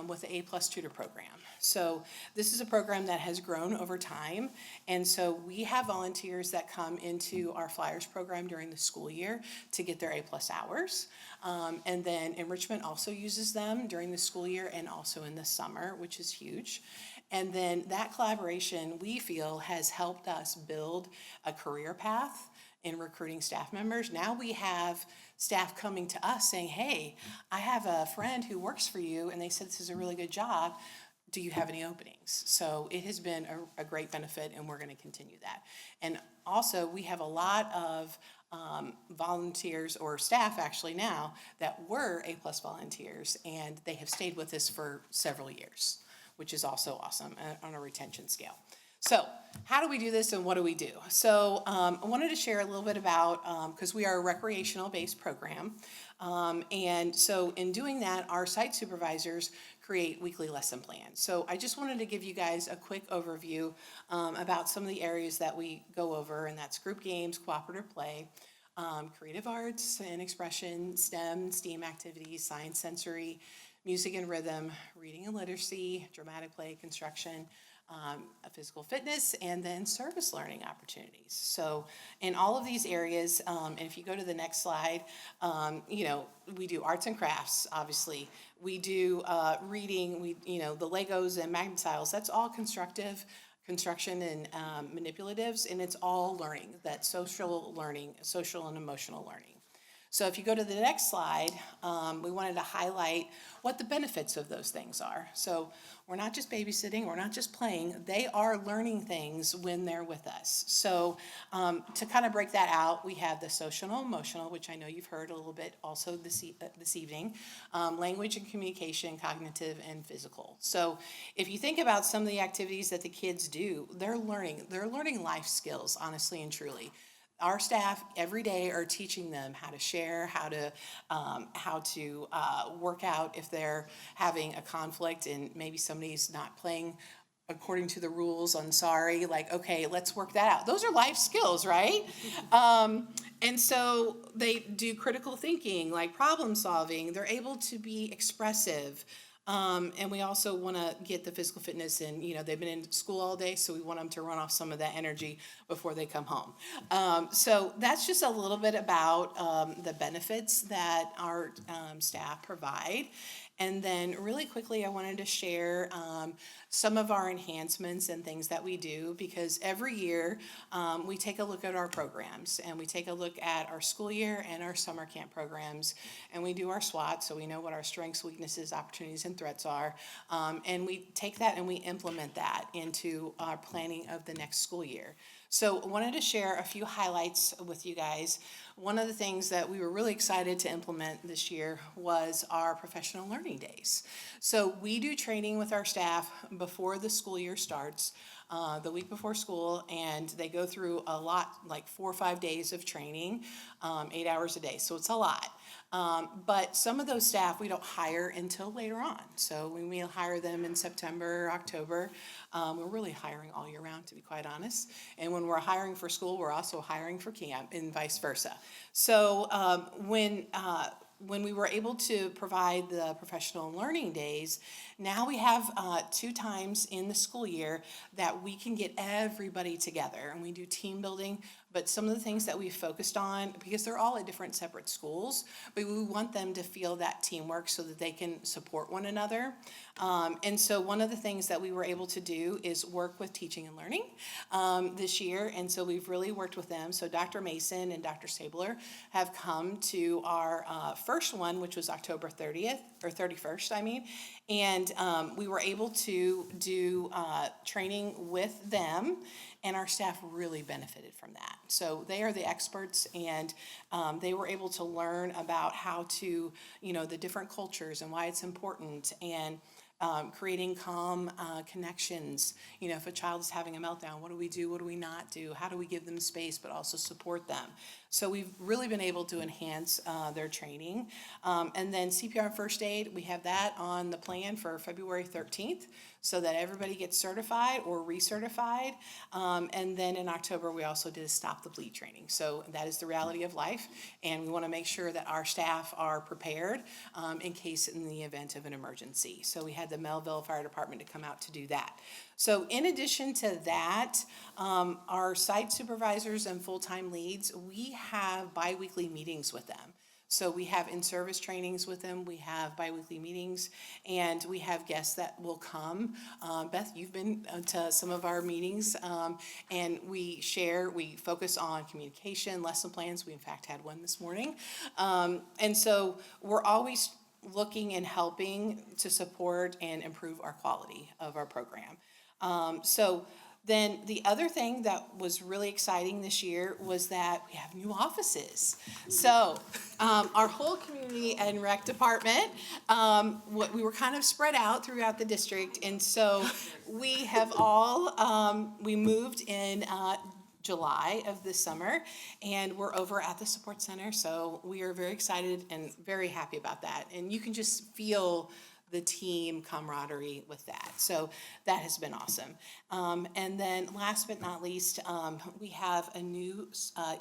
With the A+ tutor program. So this is a program that has grown over time, and so we have volunteers that come into our Flyers program during the school year to get their A+ hours. And then Enrichment also uses them during the school year and also in the summer, which is huge. And then that collaboration, we feel, has helped us build a career path in recruiting staff members. Now we have staff coming to us saying, hey, I have a friend who works for you, and they said this is a really good job. Do you have any openings? So it has been a great benefit, and we're gonna continue that. And also, we have a lot of volunteers, or staff actually now, that were A+ volunteers, and they have stayed with us for several years, which is also awesome on a retention scale. So how do we do this and what do we do? So I wanted to share a little bit about, because we are a recreational-based program, and so in doing that, our site supervisors create weekly lesson plans. So I just wanted to give you guys a quick overview about some of the areas that we go over, and that's group games, cooperative play, creative arts and expression, STEM, STEAM activities, science, sensory, music and rhythm, reading and literacy, dramatic play, construction, physical fitness, and then service learning opportunities. So in all of these areas, and if you go to the next slide, you know, we do arts and crafts, obviously. We do reading, the Legos and magnet tiles, that's all construction and manipulatives, and it's all learning, that social learning, social and emotional learning. So if you go to the next slide, we wanted to highlight what the benefits of those things are. So we're not just babysitting, we're not just playing, they are learning things when they're with us. So to kind of break that out, we have the social and emotional, which I know you've heard a little bit also this evening, language and communication, cognitive and physical. So if you think about some of the activities that the kids do, they're learning life skills, honestly and truly. Our staff every day are teaching them how to share, how to work out if they're having a conflict and maybe somebody's not playing according to the rules. I'm sorry, like, okay, let's work that out. Those are life skills, right? And so they do critical thinking, like problem solving. They're able to be expressive. And we also want to get the physical fitness in, they've been in school all day, so we want them to run off some of that energy before they come home. So that's just a little bit about the benefits that our staff provide. And then really quickly, I wanted to share some of our enhancements and things that we do, because every year we take a look at our programs, and we take a look at our school year and our summer camp programs, and we do our SWOT, so we know what our strengths, weaknesses, opportunities, and and threats are. And we take that and we implement that into our planning of the next school year. So I wanted to share a few highlights with you guys. One of the things that we were really excited to implement this year was our professional learning days. So we do training with our staff before the school year starts, the week before school, and they go through a lot, like 4 or 5 days of training, 8 hours a day, so it's a lot. But some of those staff we don't hire until later on. So when we hire them in September, October, we're really hiring all year round, to be quite honest. And when we're hiring for school, we're also hiring for camp and vice versa. So when we were able to provide the professional learning days, now we have 2 times in the school year that we can get everybody together, and we do team building. But some of the things that we focused on, because they're all at different separate schools, but we want them to feel that teamwork so that they can support one another. And so one of the things that we were able to do is work with teaching and learning this year. And so we've really worked with them. So Dr. Mason and Dr. Stabler have come to our first one, which was October 30th, or 31st, I mean. And we were able to do training with them, and our staff really benefited from that. So they are the experts, and they were able to learn about how to, the different cultures and why it's important, and creating calm connections. If a child is having a meltdown, what do we do? What do we not do? How do we give them space but also support them? So we've really been able to enhance their training. And then CPR and first aid, we have that on the plan for February 13th so that everybody gets certified or recertified. And then in October, we also did a Stop the Bleed training. So that is the reality of life, and we want to make sure that our staff are prepared in the event of an emergency. So we had the Melville Fire Department to come out to do that. So in addition to that, our site supervisors and full-time leads, we have biweekly meetings with them. So we have in-service trainings with them, we have biweekly meetings, and we have guests that will come. Beth, you've been to some of our meetings, and we focus on communication, lesson plans. We in fact had one this morning. And so we're always looking and helping to support and improve our quality of our program. So then the other thing that was really exciting this year was that we have new offices. So our whole community and rec department, we were kind of spread out throughout the district. And so we have we moved in July of this summer, and we're over at the support center. So we are very excited and very happy about that. And you can just feel the team camaraderie with that. So that has been awesome. And then last but not least, we have a new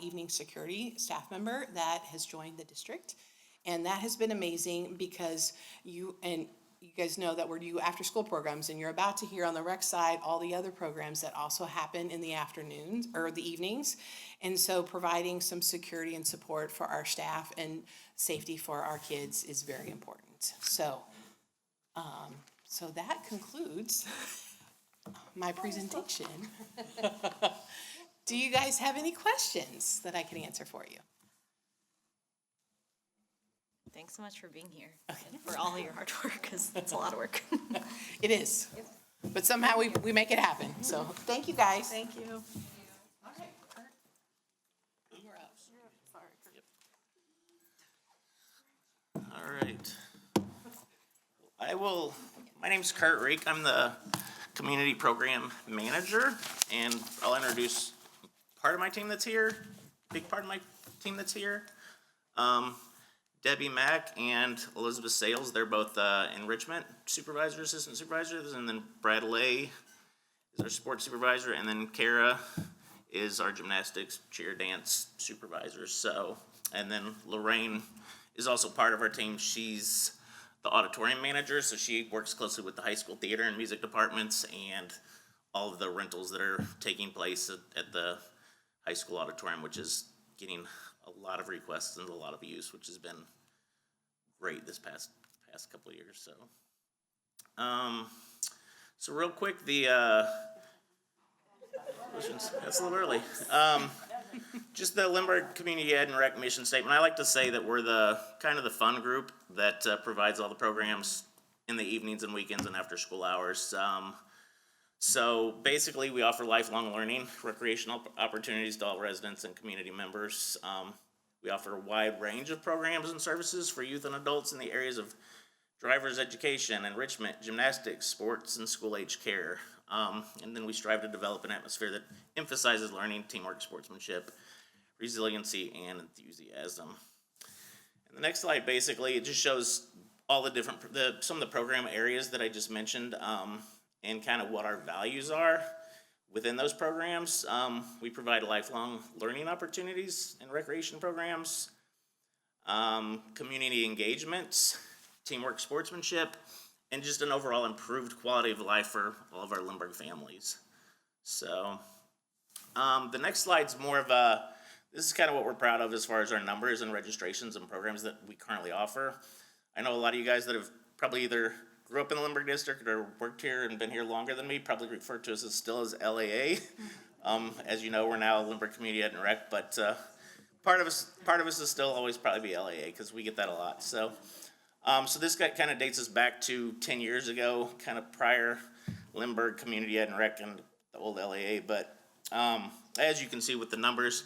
evening security staff member that has joined the district. And that has been amazing because you guys know that we're do after school programs, and you're about to hear on the rec side all the other programs that also happen in the afternoons or the evenings. And so providing some security and support for our staff and safety for our kids is very important. So that concludes my presentation. Do you guys have any questions that I can answer for you? Thanks so much for being here, for all of your hard work, because it's a lot of work. It is, but somehow we make it happen. So thank you, guys. Thank you. All right. My name's Kurt Rake. I'm the community program manager, and I'll introduce part of my team that's here, big part of my team that's here. Debbie Mack and Elizabeth Sales, they're both enrichment supervisors, assistant supervisors, and then Brad Lay is our sports supervisor, and then Kara is our gymnastics, cheer, dance supervisor. So, and then Lorraine is also part of our team. She's the auditorium manager, so she works closely with the high school theater and music departments and all of the rentals that are taking place at the high school auditorium, which is getting a lot of requests and a lot of use, which has been great this past couple of years. So real quick, that's a little early. Just the Lindbergh Community Ed and Rec mission statement. I like to say that we're the kind of the fun group that provides all the programs in the evenings and weekends and after school hours. So basically, we offer lifelong learning, recreational opportunities to all residents and community members. We offer a wide range of programs and services for youth and adults in the areas of driver's education, enrichment, gymnastics, sports, and school-age care. And then we strive to develop an atmosphere that emphasizes learning, teamwork, sportsmanship, resiliency, and enthusiasm. And the next slide, basically, it just shows all the different, some of the program areas that I just mentioned, and kind of what our values are within those programs. We provide lifelong learning opportunities and recreation programs, community engagements, teamwork, sportsmanship, and just an overall improved quality of life for all of our Lindbergh families. So, the next slide's more of a, this is kind of what we're proud of as far as our numbers and registrations and programs that we currently offer. I know a lot of you guys that have probably either grew up in the Lindbergh district or worked here and been here longer than me probably refer to us as still as LAA. As you know, we're now Lindbergh Community Ed and Rec, but part of us will still always probably be LAA because we get that a lot. So, so this kind of dates us back to 10 years ago, kind of prior Lindbergh Community Ed and Rec and the old LAA. But as you can see with the numbers,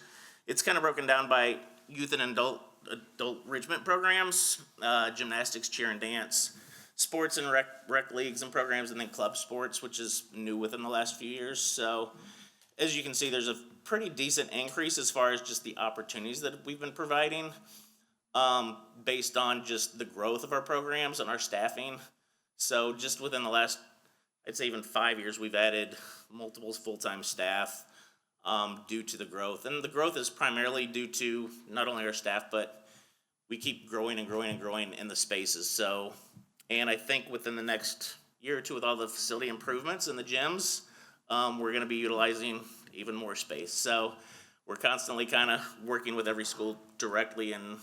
it's kind of broken down by youth and adult enrichment programs, gymnastics, cheer and dance, sports and rec leagues and programs, and then club sports, which is new within the last few years. So as you can see, there's a pretty decent increase as far as just the opportunities that we've been providing, based on just the growth of our programs and our staffing. So just within the last, I'd say even 5 years, we've added multiple full-time staff due to the growth. And the growth is primarily due to not only our staff, but we keep growing and growing and growing in the spaces. So, and I think within the next year or two with all the facility improvements in the gyms, we're gonna be utilizing even more space. So we're constantly kind of working with every school directly and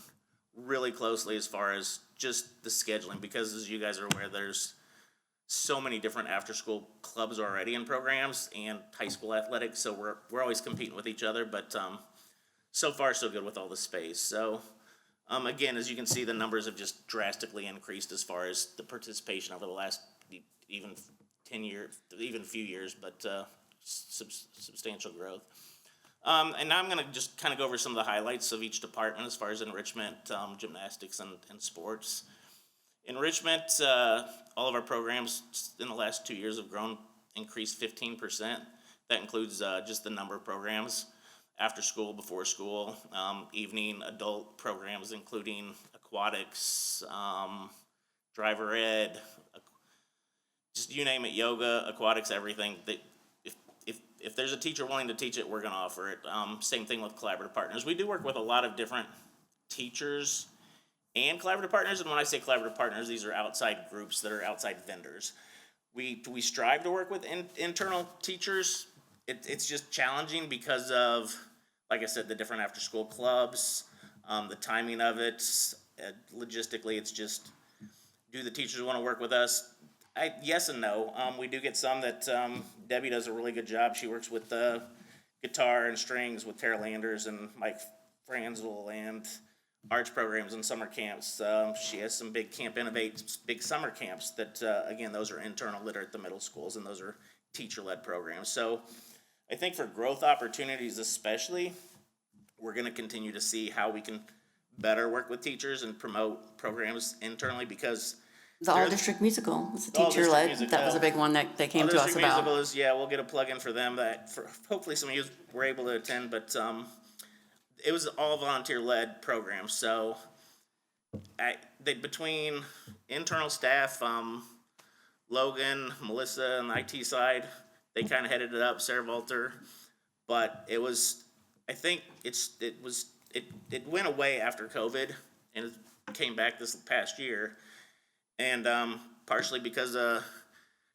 really closely as far as just the scheduling, because as you guys are aware, there's so many different after-school clubs already in programs and high school athletics, so we're always competing with each other, but so far so good with all the space. So again, as you can see, the numbers have just drastically increased as far as the participation over the last even 10 years, even a few years, but substantial growth. And now I'm gonna just kind of go over some of the highlights of each department as far as enrichment, gymnastics, and sports. Enrichment, all of our programs in the last 2 years have increased 15%. That includes just the number of programs, after school, before school, evening adult programs, including aquatics, driver ed, just you name it, yoga, aquatics, everything. If there's a teacher willing to teach it, we're gonna offer it. Same thing with collaborative partners. We do work with a lot of different teachers and collaborative partners, and when I say collaborative partners, these are outside groups that are outside vendors. We strive to work with internal teachers. It's just challenging because of, like I said, the different after-school clubs, the timing of it, logistically, it's just, do the teachers want to work with us? Yes and no. We do get some that Debbie does a really good job. She works with guitar and strings with Tara Landers and Mike Franzel and arts programs and summer camps. She has some big Camp Innovate, big summer camps that, again, those are internal that are at the middle schools, and those are teacher-led programs. So I think for growth opportunities especially, we're gonna continue to see how we can better work with teachers and promote programs internally, because The all-district musical, it's a All-district teacher-led, musical. that was a big one that they came to us All-district musical about. is, yeah, we'll get a plug-in for them, that, for, hopefully some of you were able to attend, but, it was all volunteer-led program, so between internal staff, Logan, Melissa on the IT side, they kind of headed it up, Sarah Volter, but it was, I think it went away after COVID, and it came back this past year, and partially because of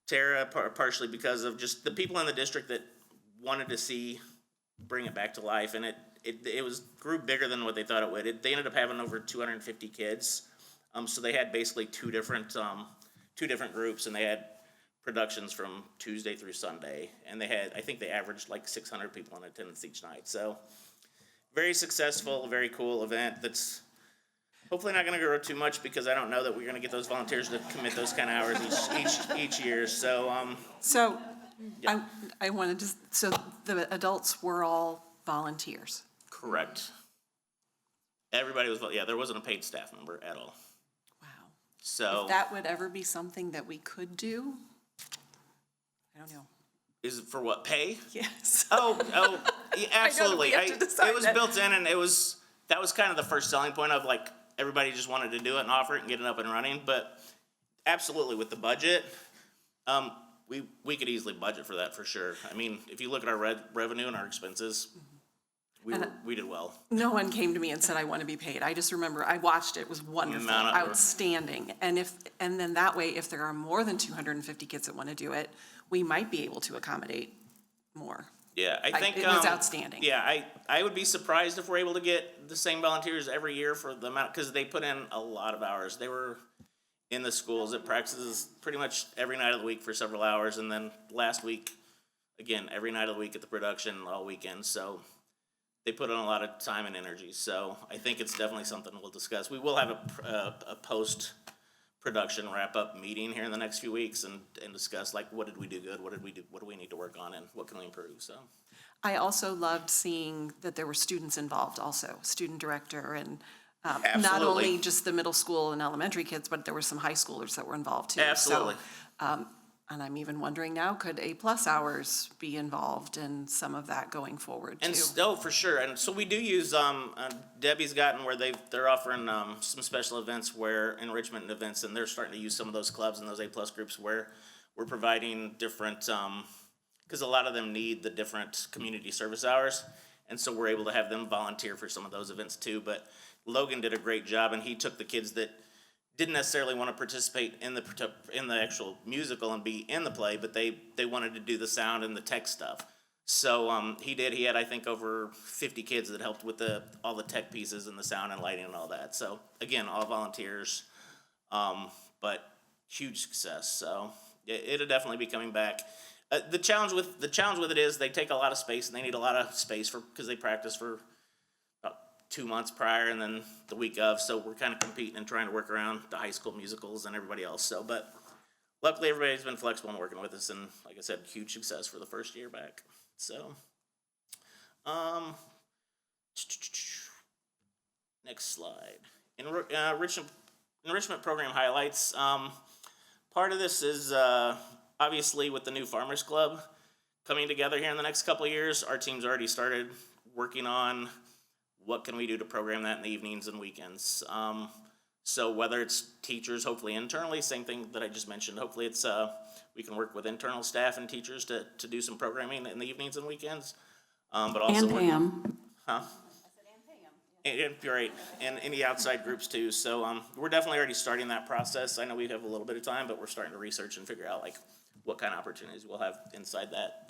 Tara, partially because of just the people in the district that wanted to bring it back to life, and it grew bigger than what they thought it would. They ended up having over 250 kids, so they had basically two different groups, and they had productions from Tuesday through Sunday, and I think they averaged like 600 people in attendance each night. So very successful, very cool event that's Hopefully not gonna grow too much because I don't know that we're gonna get those volunteers to commit those kind of hours each year, so, So, I wanted to, so the adults were all volunteers? correct. Everybody was, yeah, there wasn't a paid staff member at all, Wow. so. If that would ever be something that we could do? I don't know. Is it for what, pay? Yes. Oh, yeah, absolutely. have to decide It was that. built in and that was kind of the first selling point of like, everybody just wanted to do it and offer it and get it up and running, but absolutely with the budget, we could easily budget for that for sure. I mean, if you look at our revenue and our expenses, we did well. No one came to me and said, I want to be paid. I just remember, I watched it, it was wonderful, None of- outstanding. And then that way, if there are more than 250 kids that want to do it, we might be able to accommodate more. Yeah, I think. It was outstanding. Yeah, I would be surprised if we're able to get the same volunteers every year for the amount, because they put in a lot of hours. They were in the schools at practices pretty much every night of the week for several hours, and then last week, again, every night of the week at the production all weekend, so they put in a lot of time and energy, so I think it's definitely something we'll discuss. We will have a post-production wrap-up meeting here in the next few weeks and discuss, like, what did we do good, what did we do, what do we need to work on, and what can we improve, so. I also loved seeing that there were students involved also, student director and not Absolutely. only just the middle school and elementary kids, but there were some high schoolers that were involved too. So, Absolutely. And I'm even wondering now, could A+ hours be involved in some of that going forward too? And oh, for sure. And so we do use, Debbie's gotten where they're offering, some special events where enrichment events, and they're starting to use some of those clubs and those A+ groups where we're providing different, cause a lot of them need the different community service hours. And so we're able to have them volunteer for some of those events too. But Logan did a great job, and he took the kids that didn't necessarily want to participate in the actual musical and be in the play, but they wanted to do the sound and the tech stuff. So he had, I think, over 50 kids that helped with all the tech pieces and the sound and lighting and all that. So again, all volunteers, but huge success. So it'll definitely be coming back. The challenge with it is they take a lot of space, and they need a lot of space because they practice for about 2 months prior and then the week of. So we're kind of competing and trying to work around the high school musicals and everybody else. So, but luckily everybody's been flexible and working with us, and like I said, huge success for the first year back. So, next slide. Enrichment program highlights. Part of this is obviously with the new Farmers Club coming together here in the next couple of years. Our team's already started working on what can we do to program that in the evenings and weekends. So whether it's teachers, hopefully internally, same thing that I just mentioned. Hopefully it's we can work with internal staff and teachers to do some programming in the evenings and weekends. But also And Pam. Huh? And you're right, and any outside groups too. So we're definitely already starting that process. I know we have a little bit of time, but we're starting to research and figure out like what kind of opportunities we'll have inside that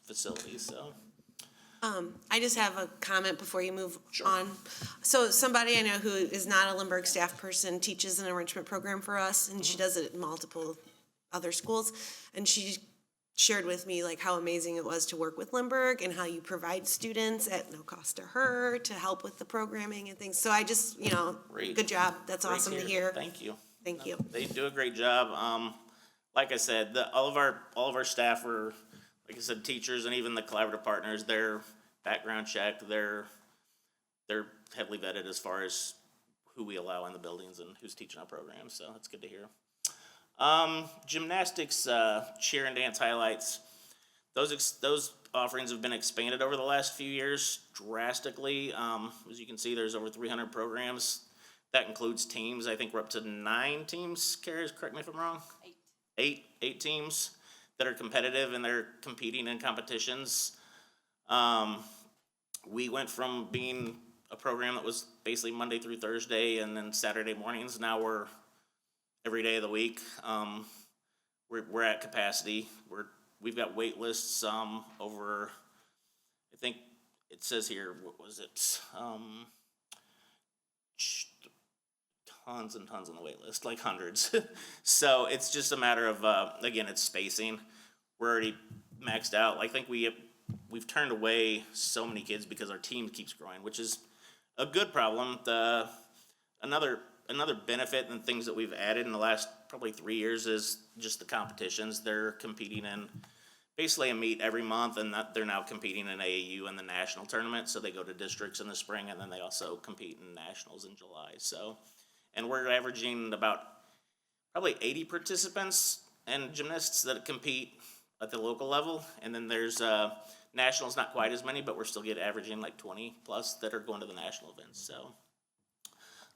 facility. So. I just have a comment before you move on. So somebody I know who is not a Lindbergh staff person teaches an enrichment program for us, and she does it at multiple other schools. And she shared with me like how amazing it was to work with Lindbergh and how you provide students at no cost to her to help with the programming and things. So I just, Great. Good job. That's Great awesome to hear. Thank you. Thank you. They do a great job. Like I said, all of our staff are, like I said, teachers, and even the collaborative partners. They're background checked. They're heavily vetted as far as who we allow in the buildings and who's teaching our programs. So that's good to hear. Gymnastics, cheer and dance highlights. Those offerings have been expanded over the last few years drastically. As you can see, there's over 300 programs. That includes teams. I think we're up to 9 teams. Kara, correct me if I'm wrong. 8 teams that are competitive, and they're competing in competitions. We went from being a program that was basically Monday through Thursday and then Saturday mornings. Now we're every day of the week. We're at capacity. We've got wait lists over, I think it says here, what was it? Tons and tons on the wait list, like hundreds. So it's just a matter of, again, it's spacing. We're already maxed out. I think we've turned away so many kids because our team keeps growing, which is a good problem. another benefit and things that we've added in the last probably 3 years is just the competitions. They're competing in basically a meet every month, and that they're now competing in AAU in the national tournament. So they go to districts in the spring, and then they also compete in nationals in July. So, and we're averaging about probably 80 participants and gymnasts that compete at the local level. And then there's nationals, not quite as many, but we're still averaging like 20 plus that are going to the national events. So.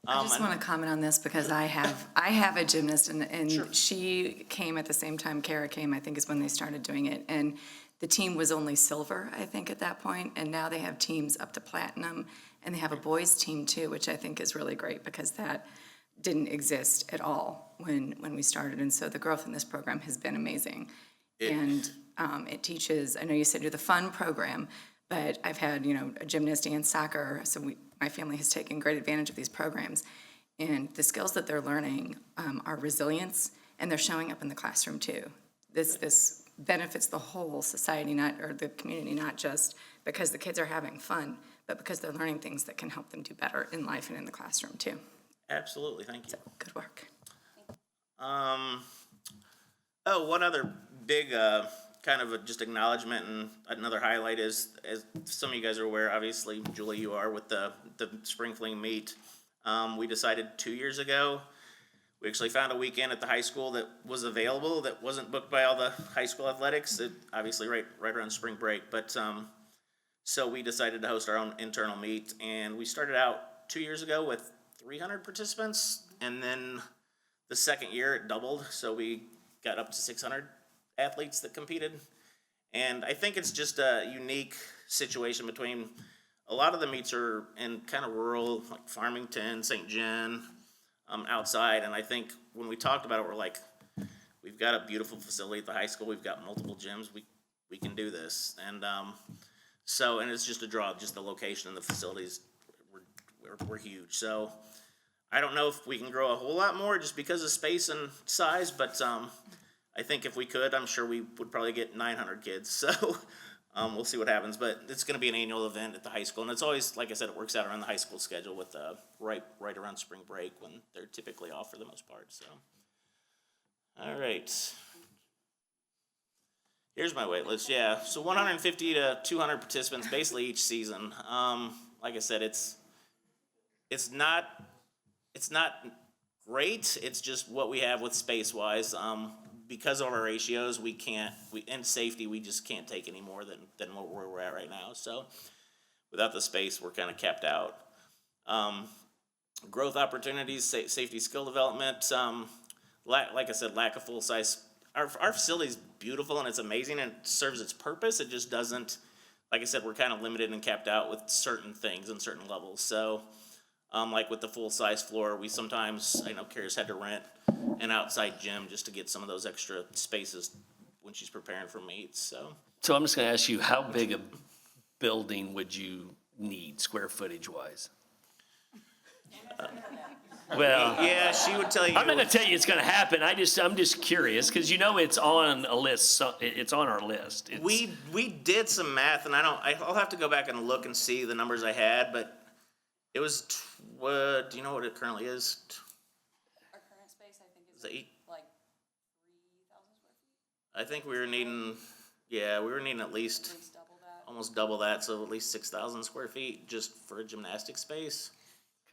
I just want to comment on this because I have a gymnast and she came at the same time Kara came, I think is when they started doing it. And the team was only silver, I think, at that point. And now they have teams up to platinum, and they have a boys team too, which I think is really great because that didn't exist at all when we started. And so the growth in this program has been amazing. And it teaches, I know you said you're the fun program, but I've had, a gymnast and soccer, so my family has taken great advantage of these programs. And the skills that they're learning are resilience, and they're showing up in the classroom too. This benefits the whole society, or the community, not just because the kids are having fun, but because they're learning things that can help them do better in life and in the classroom too. Absolutely, thank you. So, good work. One other big kind of just acknowledgement and another highlight is, as some of you guys are aware, obviously, Julie, you are, with the spring fling meet. We decided 2 years ago, we actually found a weekend at the high school that was available, that wasn't booked by all the high school athletics, obviously right around spring break. But so we decided to host our own internal meet, and we started out 2 years ago with 300 participants, and then the second year it doubled, so we got up to 600 athletes that competed. And I think it's just a unique situation between, a lot of the meets are in kind of rural, like Farmington, St. John, outside. And I think when we talked about it, we're like, we've got a beautiful facility at the high school. We've got multiple gyms. We can do this. And and it's just a draw, just the location and the facilities. We're huge. So I don't know if we can grow a whole lot more just because of space and size, but I think if we could, I'm sure we would probably get 900 kids. So we'll see what happens. But it's going to be an annual event at the high school. And it's always, like I said, it works out around the high school schedule with right around spring break when they're typically off for the most part. So, all right. Here's my wait list. Yeah, so 150 to 200 participants basically each season. Like I said, it's not great. It's just what we have with space-wise. Because of our ratios, and safety, we just can't take any more than where we're at right now. So without the space, we're kind of capped out. Growth opportunities, safety skill development, like I said, lack of full-size. Our facility's beautiful and it's amazing and it serves its purpose. It just doesn't, like I said, we're kind of limited and capped out with certain things and certain levels. So like with the full-size floor, we sometimes, I know Kara's had to rent an outside gym just to get some of those extra spaces when she's preparing for meets. So I'm just gonna ask you, how big a building would you need, square footage wise? Well, yeah, she would tell you. I'm not gonna tell you it's gonna happen. I'm just curious because it's on a list. So it's on our list. We did some math, and I'll have to go back and look and see the numbers I had, but it was. Do you know what it currently is? Our current space, I think, is like 3,000 square feet. I think we were needing at least almost double that, so at least 6,000 square feet just for a gymnastic space.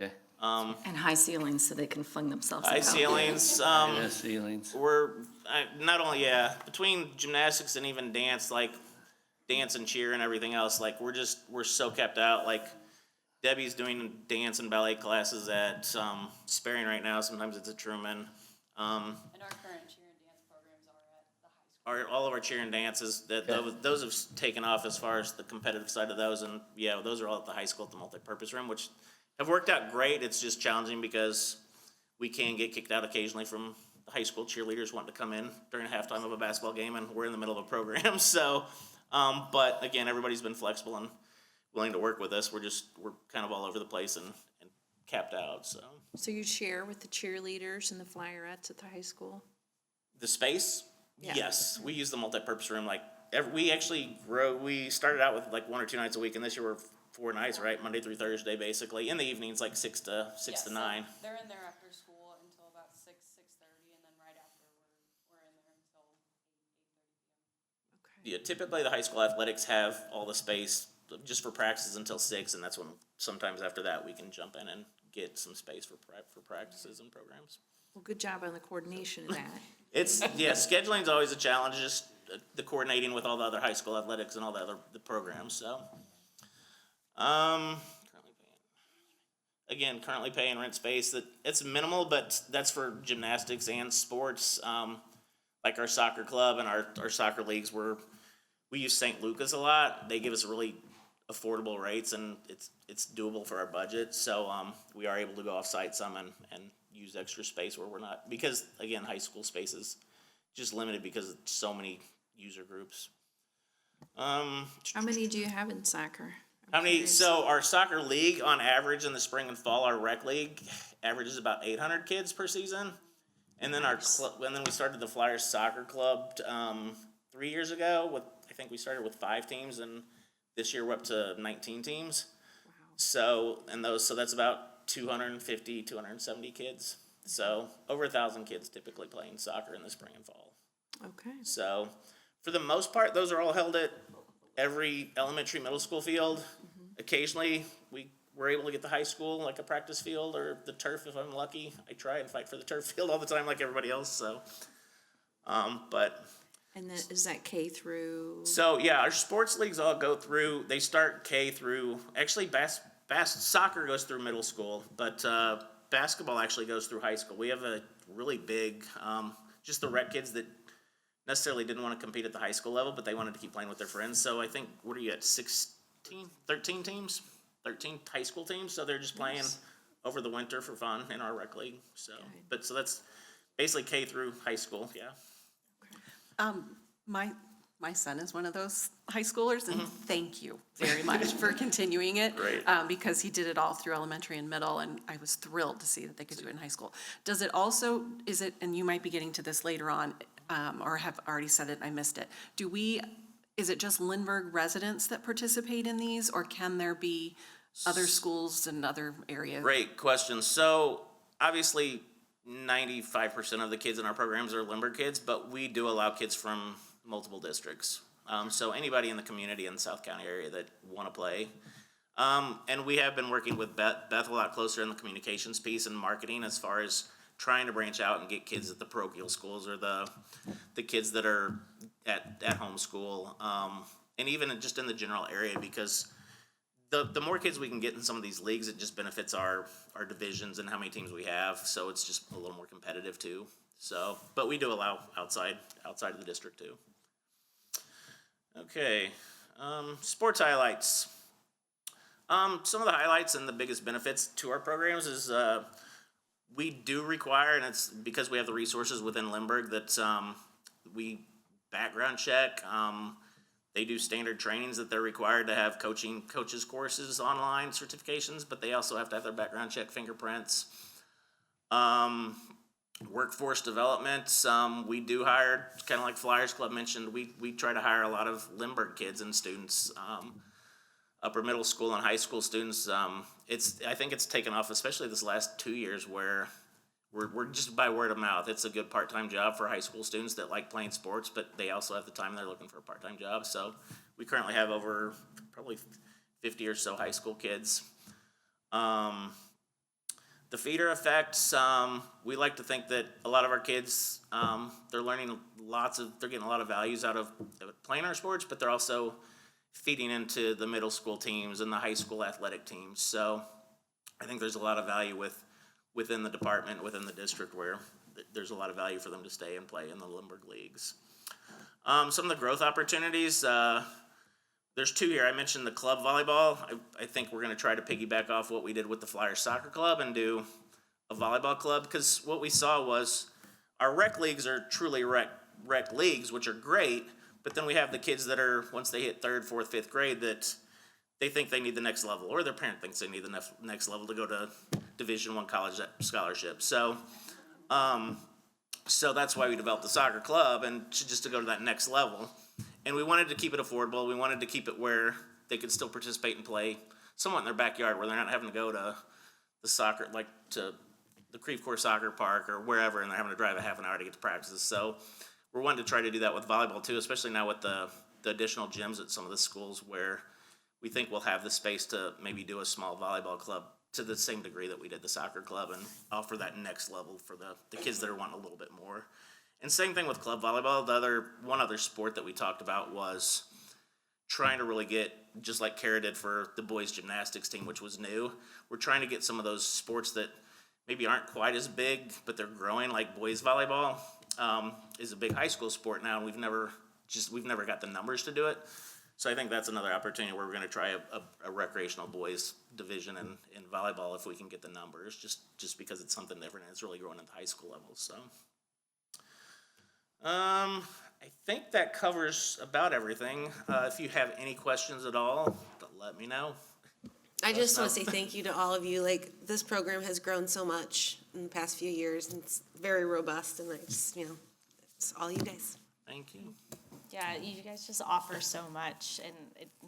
Okay. And high ceilings so they can fling themselves out. High ceilings. Yeah, ceilings. Between gymnastics and even dance, like dance and cheer and everything else, like we're so kept out. Like Debbie's doing dance and ballet classes at Sperring right now. Sometimes it's at Truman. And our current cheer and dance programs are at the high school. All of our cheer and dances, those have taken off as far as the competitive side of those, and yeah, those are all at the high school at the multipurpose room, which have worked out great. It's just challenging because we can get kicked out occasionally from the high school cheerleaders wanting to come in during halftime of a basketball game, and we're in the middle of a program. So, but again, everybody's been flexible and willing to work with us. We're kind of all over the place and capped out. So you share with the cheerleaders and the flyrettes at the high school? The space? Yeah. Yes, we use the multipurpose room. We actually we started out with like 1 or 2 nights a week, and this year we're 4 nights, right? Monday through Thursday, basically. In the evenings, like 6 to 9. They're in there after school until about 6:30, and then right after we're in there until 8:30 p.m. Yeah, typically the high school athletics have all the space just for practices until 6, and that's when sometimes after that we can jump in and get some space for practices and programs. Well, good job on the coordination of that. It's, yeah, scheduling's always a challenge, just the coordinating with all the other high school athletics and all the programs, so. Currently paying rent space, that, it's minimal, but that's for gymnastics and sports. Like our soccer club and our soccer leagues, we use St. Lucas a lot. They give us really affordable rates, and it's doable for our budget, so, we are able to go off-site some and use extra space where we're not, because, again, high school space is just limited because of so many user groups. How many do you have in soccer? How many, so our soccer league, on average, in the spring and fall, our rec league averages about 800 kids per season. And then and then we started the Flyers Soccer Club, 3 years ago I think we started with 5 teams, and this year we're up to 19 teams. Wow. So that's about 250, 270 kids. So over 1,000 kids typically playing soccer in the spring and fall. Okay. So for the most part, those are all held at every elementary, middle school field. Occasionally, we're able to get the high school, like a practice field or the turf if I'm lucky. I try and fight for the turf field all the time like everybody else, so. But. And then, is that K through? So, yeah, our sports leagues all go through, they start K through, actually soccer goes through middle school, but basketball actually goes through high school. We have a really big, just the rec kids that necessarily didn't want to compete at the high school level, but they wanted to keep playing with their friends. So I think, what are you at, 13 teams? 13 high school teams, so they're just playing over the winter for fun in our rec league. So, so that's basically K through high school, yeah. My son is one of those high schoolers, and thank you very much for continuing it. Great. Because he did it all through elementary and middle, and I was thrilled to see that they could do it in high school. Does it also, and you might be getting to this later on, or have already said it, I missed it. Is it just Lindbergh residents that participate in these, or can there be other schools and other areas? Great question. So obviously 95% of the kids in our programs are Lindbergh kids, but we do allow kids from multiple districts. So anybody in the community in the South County area that want to play. And we have been working with Beth a lot closer in the communications piece and marketing as far as trying to branch out and get kids at the parochial schools or the kids that are at home school, and even just in the general area, because the more kids we can get in some of these leagues, it just benefits our divisions and how many teams we have, so it's just a little more competitive too. So, but we do allow outside of the district too. Okay, sports highlights. Some of the highlights and the biggest benefits to our programs is we do require, and it's because we have the resources within Lindbergh, that we background check. They do standard trainings that they're required to have coaches courses, online certifications, but they also have to have their background check, fingerprints. Workforce development, we do hire, kind of like Flyers Club mentioned, we try to hire a lot of Lindbergh kids and students, upper middle school and high school students. I think it's taken off, especially this last 2 years, where we're just by word of mouth. It's a good part-time job for high school students that like playing sports, but they also have the time they're looking for a part-time job. So we currently have over probably 50 or so high school kids. The feeder effects, we like to think that a lot of our kids, they're learning they're getting a lot of values out of playing our sports, but they're also feeding into the middle school teams and the high school athletic teams. So I think there's a lot of value within the department, within the district, where there's a lot of value for them to stay and play in the Lindbergh leagues. Some of the growth opportunities, there's 2 here. I mentioned the club volleyball. I think we're going to try to piggyback off what we did with the Flyers Soccer Club and do a volleyball club, because what we saw was our rec leagues are truly rec leagues, which are great, but then we have the kids that are, once they hit 3rd, 4th, 5th grade, that they think they need the next level, or their parent thinks they need the next level to go to Division I college scholarship. So that's why we developed the soccer club, and just to go to that next level. And we wanted to keep it affordable. We wanted to keep it where they could still participate and play somewhat in their backyard where they're not having to go to the soccer, like to the Creve Coeur Soccer Park or wherever, and they're having to drive a half an hour to get to practices. So we're wanting to try to do that with volleyball too, especially now with the additional gyms at some of the schools where we think we'll have the space to maybe do a small volleyball club to the same degree that we did the soccer club and offer that next level for the kids that are wanting a little bit more. And same thing with club volleyball. One other sport that we talked about was trying to really get, just like Kara did for the boys gymnastics team, which was new, we're trying to get some of those sports that maybe aren't quite as big, but they're growing, like boys volleyball is a big high school sport now, and we've never got the numbers to do it. So I think that's another opportunity where we're gonna try a recreational boys division in volleyball if we can get the numbers, just because it's something different and it's really growing at the high school level, so. I think that covers about everything. If you have any questions at all, let me know. I just want to say thank you to all of you. Like, this program has grown so much in the past few years, and it's very robust, and I just, it's all you guys. Thank you. Yeah, you guys just offer so much, and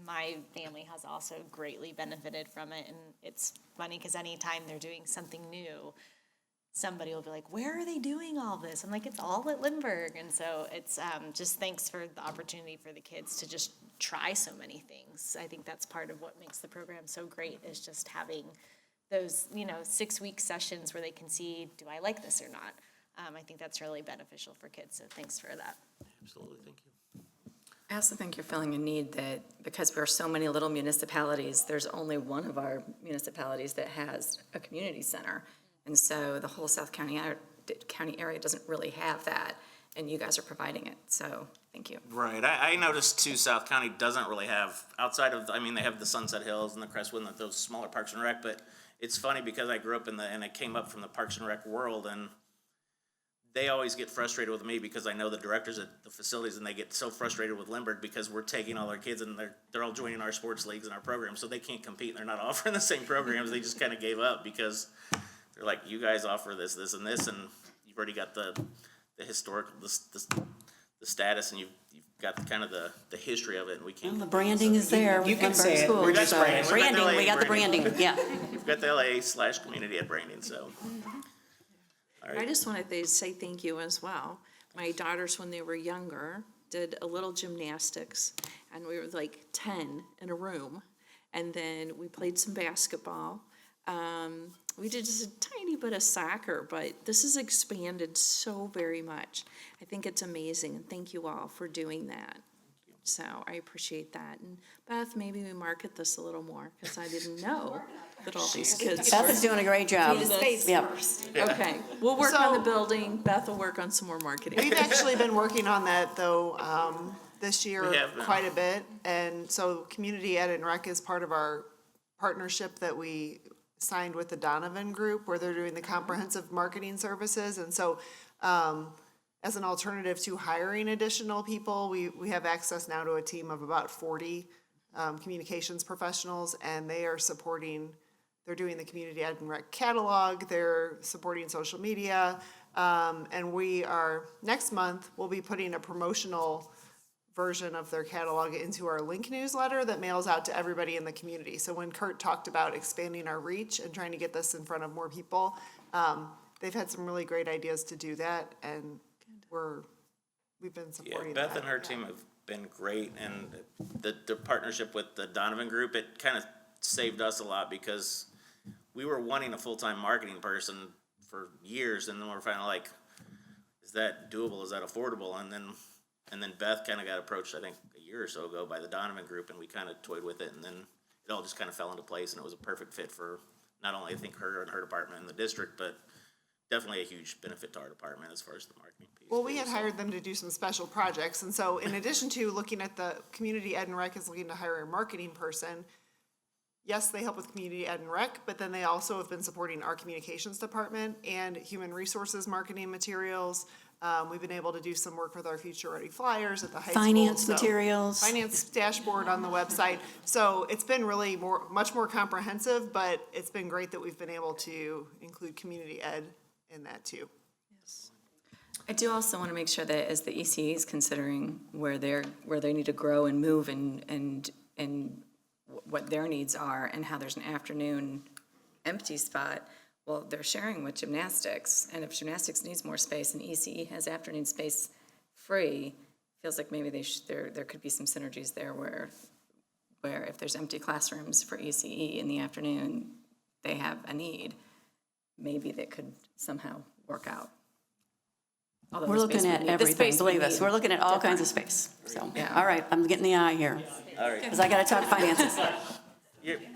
my family has also greatly benefited from it. And it's funny because anytime they're doing something new, somebody will be like, where are they doing all this? I'm like, it's all at Lindbergh. And so it's just thanks for the opportunity for the kids to just try so many things. I think that's part of what makes the program so great, is just having those, 6-week sessions where they can see, do I like this or not? I think that's really beneficial for kids, so thanks for that. Absolutely, thank you. I also think you're filling a need that, because we're so many little municipalities, there's only one of our municipalities that has a community center. And so the whole South County area doesn't really have that, and you guys are providing it, so thank you. Right, I noticed too, South County doesn't really have, outside of, they have the Sunset Hills and the Crestwood and those smaller Parks and Rec, but it's funny because I grew up and I came up from the Parks and Rec world, and they always get frustrated with me because I know the directors at the facilities, and they get so frustrated with Lindbergh because we're taking all their kids and they're all joining our sports leagues and our programs, so they can't compete and they're not offering the same programs. They just kind of gave up because they're like, you guys offer this, this, and this, and you've already got the historical, the status, and you've got the history of it, and we can't. Well, the branding is there. You can say it. Schools, We got so branding. branding, we got the Branding. branding, yeah. We've got the LA/community ed branding, so. All I right. just wanted to say thank you as well. My daughters, when they were younger, did a little gymnastics, and we were like 10 in a room, and then we played some basketball. We did just a tiny bit of soccer, but this has expanded so very much. I think it's amazing, and thank you all for doing that. So I appreciate that. And Beth, maybe we market this a little more, because I didn't know that all these kids Beth is doing a great job. Yep. Okay, we'll work on the building. Beth will work on some more marketing. We've actually been working on that, though, this year We have been. quite a bit. And so Community Ed and Rec is part of our partnership that we signed with the Donovan Group, where they're doing the comprehensive marketing services. And so as an alternative to hiring additional people, we have access now to a team of about 40 communications professionals, and they are supporting, they're doing the Community Ed and Rec catalog, they're supporting social media, and we are, next month, we'll be putting a promotional version of their catalog into our link newsletter that mails out to everybody in the community. So when Kurt talked about expanding our reach and trying to get this in front of more people, they've had some really great ideas to do that, and we've been Yeah, supporting that. Beth and her team have been great, and the partnership with the Donovan Group, it kind of saved us a lot because we were wanting a full-time marketing person for years, and then we're finally like, is that doable, is that affordable? And then Beth kind of got approached, I think, a year or so ago by the Donovan Group, and we kind of toyed with it, and then it all just kind of fell into place, and it was a perfect fit for not only, I think, her and her department and the district, but definitely a huge benefit to our department as far as the marketing piece. Well, we had hired them to do some special projects, and so in addition to looking at the Community Ed and Rec is looking to hire a marketing person, yes, they help with Community Ed and Rec, but then they also have been supporting our communications department and human resources marketing materials. We've been able to do some work with our Future Ready flyers at the high school. Finance so- materials. Finance dashboard on the website. So it's been really much more comprehensive, but it's been great that we've been able to include Community Ed in that too. I do also want to make sure that as the ECE is considering where they need to grow and move and what their needs are and how there's an afternoon empty spot, well, they're sharing with gymnastics. And if gymnastics needs more space and ECE has afternoon space free, feels like maybe there could be some synergies there where if there's empty classrooms for ECE in the afternoon, they have a need, maybe that could somehow work out. Although We're the looking space at we need- the everything, space we believe us, need we're looking at all kinds of different. space, so, Yeah. all right, I'm getting the eye here, All right. because I gotta talk finances. You're, Yeah.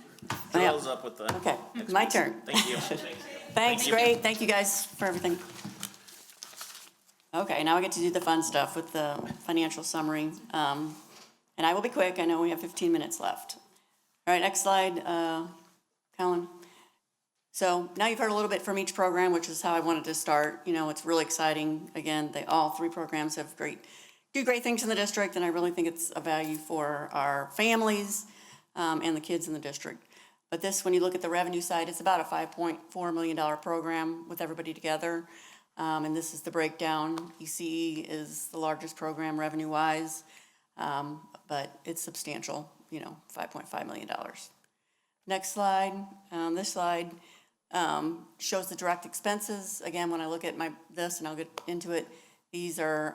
Joel's up with the. Okay, next my piece. turn. Thank you. Thanks, you. great, thank you guys for everything. Okay, now I get to do the fun stuff with the financial summary. And I will be quick, I know we have 15 minutes left. All right, next slide, Colin. So now you've heard a little bit from each program, which is how I wanted to start. You know, it's really exciting. Again, all three programs do great things in the district, and I really think it's a value for our families and the kids in the district. But this, when you look at the revenue side, it's about a $5.4 million program with everybody together. And this is the breakdown. ECE is the largest program revenue-wise, but it's substantial, you know, $5.5 million. Next slide. This slide shows the direct expenses. Again, when I look at this, and I'll get into it, these are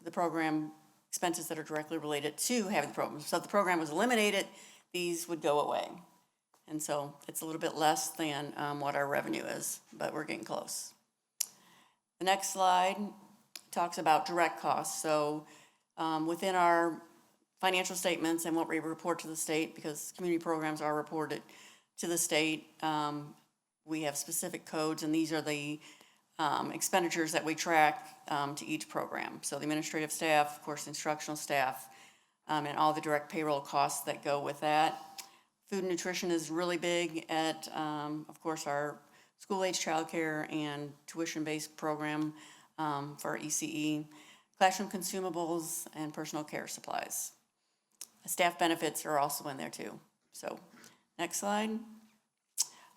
the program expenses that are directly related to having the program. So if the program was eliminated, these would go away. And so it's a little bit less than what our revenue is, but we're getting close. The next slide talks about direct costs. So within our financial statements and what we report to the state, because community programs are reported to the state, we have specific codes, and these are the expenditures that we track to each program. So the administrative staff, of course, instructional staff, and all the direct payroll costs that go with that. Food and nutrition is really big at, of course, our school-age childcare and tuition-based program for ECE, classroom consumables, and personal care supplies. Staff benefits are also in there too. So, next slide.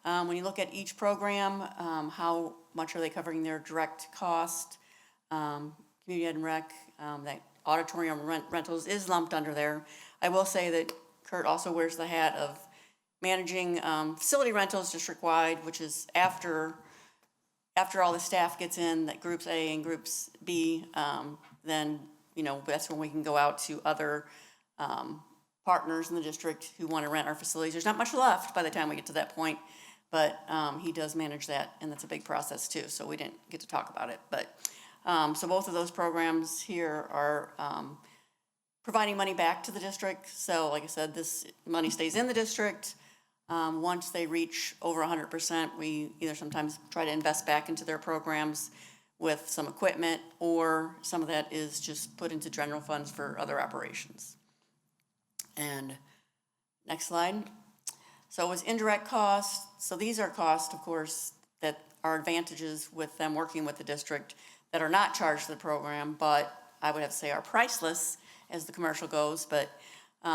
When you look at each program, how much are they covering their direct cost? Community Ed and Rec, that auditorium rentals is lumped under there. I will say that Kurt also wears the hat of managing facility rentals district-wide, which is after all the staff gets in, that groups A and groups B, then, you know, that's when we can go out to other partners in the district who want to rent our facilities. There's not much left by the time we get to that point, but he does manage that, and that's a big process too, so we didn't get to talk about it. But so both of those programs here are providing money back to the district. So like I said, this money stays in the district. Once they reach over 100%, we either sometimes try to invest back into their programs with some equipment, or some of that is just put into general funds for other operations. And next slide. So it was indirect costs. So these are costs, of course, that are advantages with them working with the district that are not charged to the program, but I would have to say are priceless as the commercial goes. But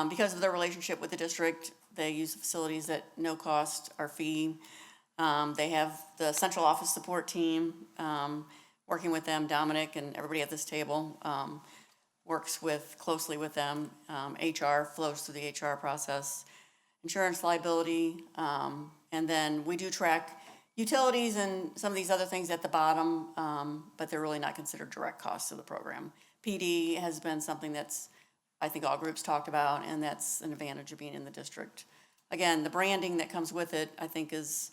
because of their relationship with the district, they use the facilities at no cost or fee. They have the central office support team working with them. Dominic and everybody at this table works closely with them. HR flows through the HR process. Insurance liability, and then we do track utilities and some of these other things at the bottom, but they're really not considered direct costs of the program. PD has been something that's, I think all groups talked about, and that's an advantage of being in the district. Again, the branding that comes with it, I think, is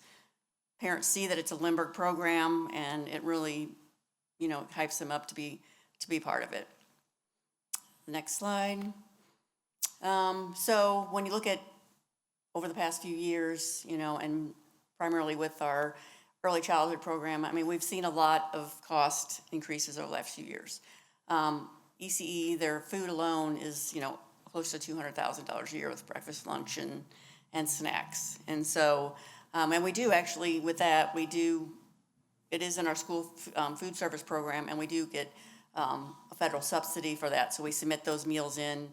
parents see that it's a Lindbergh program, and it really, you know, hypes them up to be part of it. Next slide. So when you look at over the past few years, you know, and primarily with our early childhood program, I mean, we've seen a lot of cost increases over the last few years. ECE, their food alone is, you know, close to $200,000 a year with breakfast, lunch, and snacks. And so, and we do actually, with that, it is in our school food service program, and we do get a federal subsidy for that. So we submit those meals in.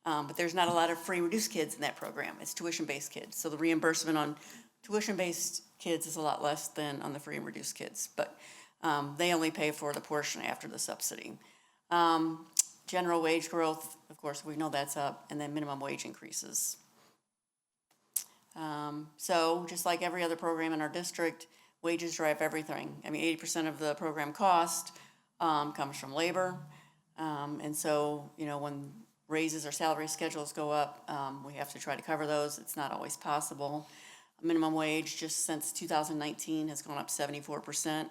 But there's not a lot of free reduced kids in that program. It's tuition-based kids. So the reimbursement on tuition-based kids is a lot less than on the free and reduced kids. But they only pay for the portion after the subsidy. General wage growth, of course, we know that's up, and then minimum wage increases. So just like every other program in our district, wages drive everything. I mean, 80% of the program cost comes from labor. And so, you know, when raises or salary schedules go up, we have to try to cover those. It's not always possible. Minimum wage just since 2019 has gone up 74%.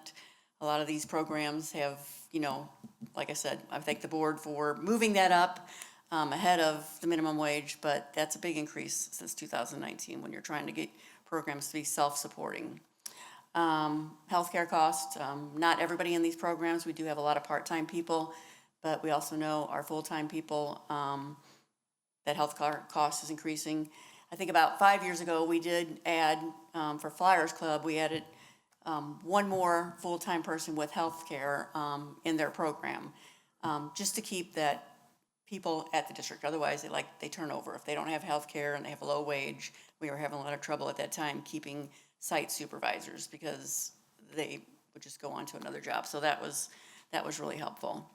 A lot of these programs have, you know, like I said, I thank the board for moving that up ahead of the minimum wage, but that's a big increase since 2019 when you're trying to get programs to be self-supporting. Healthcare costs, not everybody in these programs, we do have a lot of part-time people, but we also know our full-time people, that healthcare cost is increasing. I think about 5 years ago, we did add, for Flyers Club, we added one more full-time person with healthcare in their program, just to keep that people at the district. Otherwise, they turn over. If they don't have healthcare and they have a low wage, we were having a lot of trouble at that time keeping site supervisors because they would just go on to another job. So that was really helpful.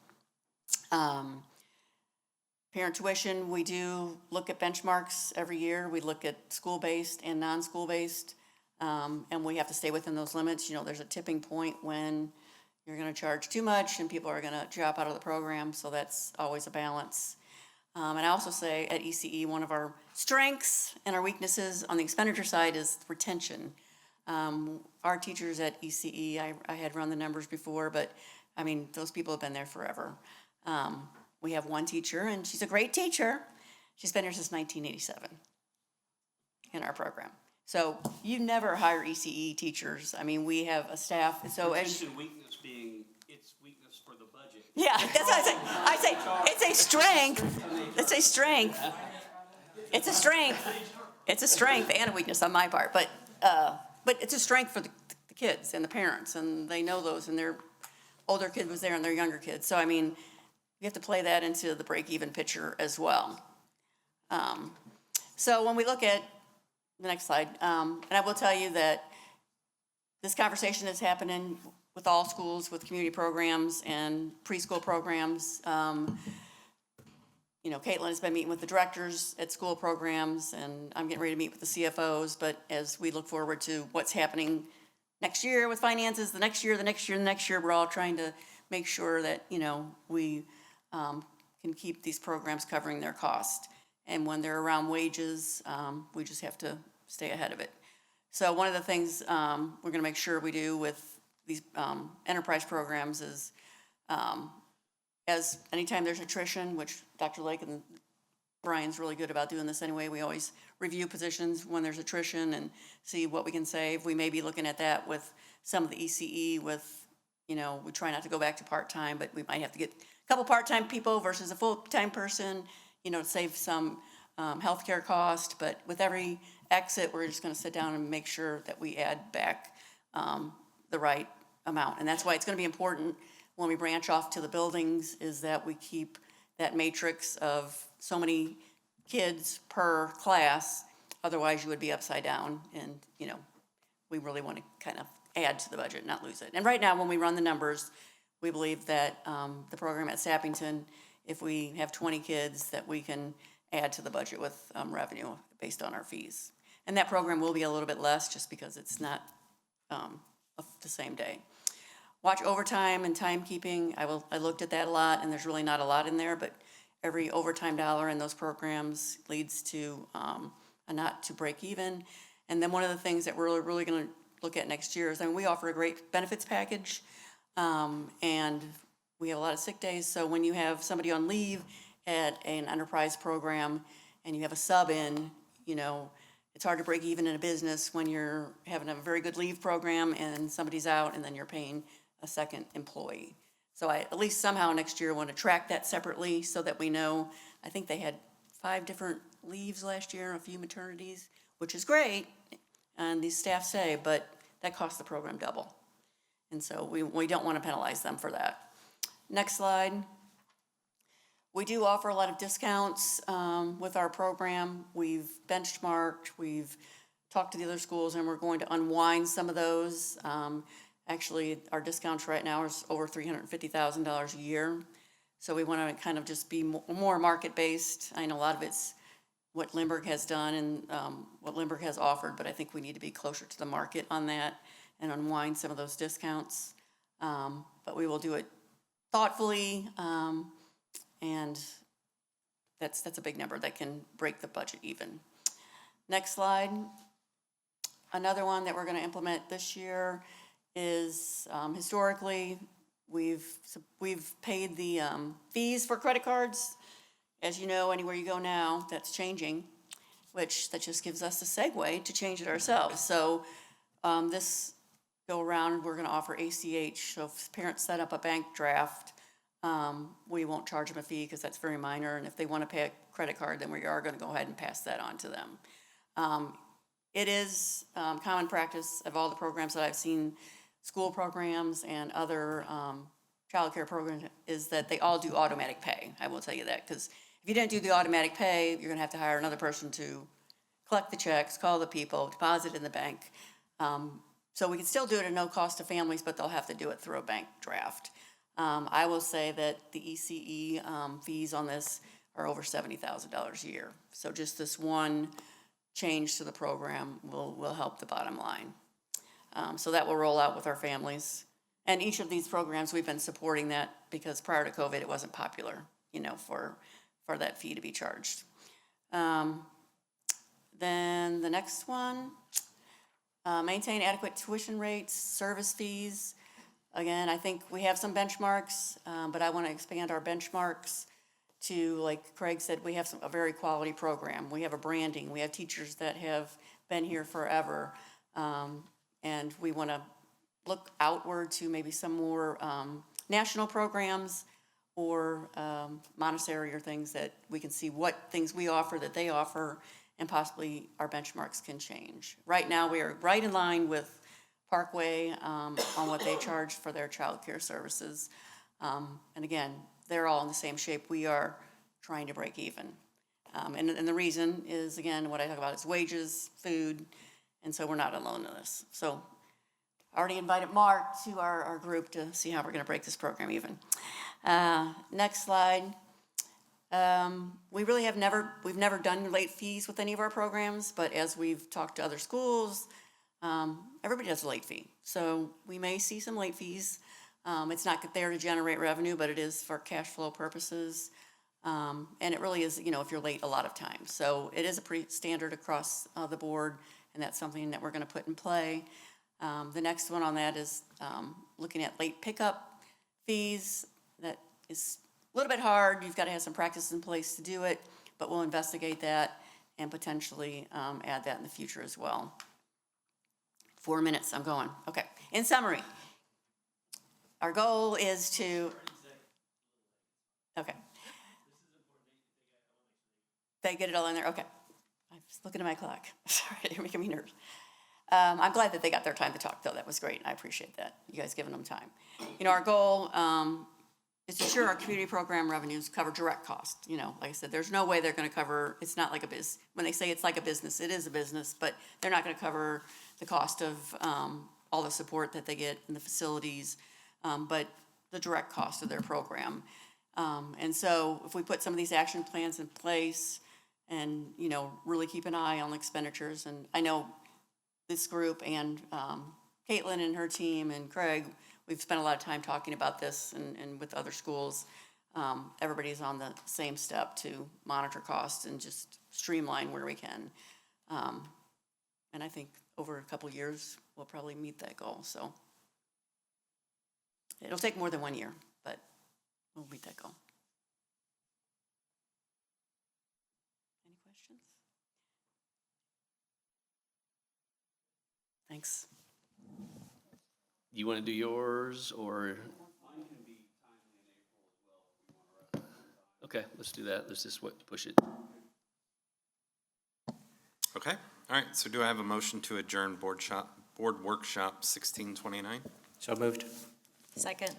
Parent tuition, we do look at benchmarks every year. We look at school-based and non-school-based, and we have to stay within those limits. You know, there's a tipping point when you're gonna charge too much and people are gonna drop out of the program, so that's always a balance. And I also say at ECE, one of our strengths and our weaknesses on the expenditure side is retention. Our teachers at ECE, I had run the numbers before, but I mean, those people have been there forever. We have one teacher, and she's a great teacher. She's been here since 1987 in our program. So you never hire ECE teachers. I mean, we have a staff, so as. Retention weakness being its weakness for the budget. Yeah, that's what I say. It's a strength. It's a strength. It's a strength. It's a strength and a weakness on my part, but it's a strength for the kids and the parents, and they know those, and their older kid was there and their younger kids. So, I mean, you have to play that into the break-even picture as well. So when we look at the next slide, and I will tell you that this conversation is happening with all schools, with community programs and preschool programs. You know, Caitlin has been meeting with the directors at school programs, and I'm getting ready to meet with the CFOs, but as we look forward to what's happening next year with finances, the next year, we're all trying to make sure that, you know, we can keep these programs covering their cost. And when they're around wages, we just have to stay ahead of it. So one of the things we're gonna make sure we do with these enterprise programs is, as anytime there's attrition, which Dr. Lake and Brian's really good about doing this anyway, we always review positions when there's attrition and see what we can save. We may be looking at that with some of the ECE with, you know, we try not to go back to part-time, but we might have to get a couple part-time people versus a full-time person, you know, to save some healthcare cost. But with every exit, we're just gonna sit down and make sure that we add back the right amount. And that's why it's gonna be important when we branch off to the buildings is that we keep that matrix of so many kids per class. Otherwise, you would be upside down. And, you know, we really want to kind of add to the budget, not lose it. And right now, when we run the numbers, we believe that the program at Sappington, if we have 20 kids, that we can add to the budget with revenue based on our fees. And that program will be a little bit less just because it's not the same day. Watch overtime and timekeeping. I looked at that a lot, and there's really not a lot in there, but every overtime dollar in those programs leads to a not to break even. And then one of the things that we're really gonna look at next year is, I mean, we offer a great benefits package, and we have a lot of sick days. So when you have somebody on leave at an enterprise program and you have a sub in, you know, it's hard to break even in a business when you're having a very good leave program and somebody's out and then you're paying a second employee. So I at least somehow next year want to track that separately so that we know. I think they had 5 different leaves last year, a few maternities, which is great, and these staff say, but that costs the program double. And so we don't want to penalize them for that. Next slide. We do offer a lot of discounts with our program. We've benchmarked, we've talked to the other schools, and we're going to unwind some of those. Actually, our discounts right now are over $350,000 a year. So we want to kind of just be more market-based. I know a lot of it's what Lindbergh has done and what Lindbergh has offered, but I think we need to be closer to the market on that and unwind some of those discounts. But we will do it thoughtfully, and that's a big number that can break the budget even. Next slide. Another one that we're going to implement this year is historically we've paid the fees for credit cards. As you know, anywhere you go now, that's changing, which that just gives us a segue to change it ourselves. So this go around, we're going to offer ACH. So if parents set up a bank draft, we won't charge them a fee because that's very minor. And if they want to pay a credit card, then we are going to go ahead and pass that on to them. It is common practice of all the programs that I've seen, school programs and other childcare programs, is that they all do automatic pay. I will tell you that, because if you didn't do the automatic pay, you're going to have to hire another person to collect the checks, call the people, deposit in the bank. So we can still do it at no cost to families, but they'll have to do it through a bank draft. I will say that the ECE fees on this are over $70,000 a year. So just this one change to the program will help the bottom line. So that will roll out with our families. And each of these programs, we've been supporting that because prior to COVID, it wasn't popular, for that fee to be charged. Then the next one, maintain adequate tuition rates, service fees. Again, I think we have some benchmarks, but I want to expand our benchmarks to, like Craig said, we have a very quality program. We have a branding. We have teachers that have been here forever. And we want to look outward to maybe some more national programs or Montessori or things that we can see what things we offer that they offer, and possibly our benchmarks can change. Right now, we are right in line with Parkway on what they charge for their childcare services. And again, they're all in the same shape. We are trying to break even. And the reason is, again, what I talk about is wages, food, and so we're not alone in this. So I already invited Mark to our group to see how we're going to break this program even. Next slide. We've never done late fees with any of our programs, but as we've talked to other schools, everybody does a late fee. So we may see some late fees. It's not there to generate revenue, but it is for cash flow purposes. And it really is, if you're late a lot of times. So it is a pretty standard across the board, and that's something that we're going to put in play. The next one on that is looking at late pickup fees. That is a little bit hard. You've got to have some practice in place to do it, but we'll investigate that and potentially add that in the future as well. 4 minutes, I'm going. Okay, in summary, our goal is to, okay. They get it all in there, okay. I'm just looking at my clock. Sorry, you're making me nervous. I'm glad that they got their time to talk, though. That was great. I appreciate that. You guys giving them time. Our goal is to ensure our community program revenues cover direct costs. Like I said, there's no way they're going to cover, it's not like a business. When they say it's like a business, it is a business, but they're not going to cover the cost of all the support that they get in the facilities, but the direct cost of their program. And so if we put some of these action plans in place and, really keep an eye on the expenditures, and I know this group and Caitlin and her team and Craig, we've spent a lot of time talking about this and with other schools. Everybody's on the same step to monitor costs and just streamline where we can. And I think over a couple of years, we'll probably meet that goal. So it'll take more than 1 year, but we'll meet that goal. Any questions? Thanks. You want to do yours, or? Mine can be timely in April as well if we want to wrap it up. Okay, let's do that. Let's just push it. Okay, all right, so do I have a motion to adjourn board workshop 1629? So moved. Second.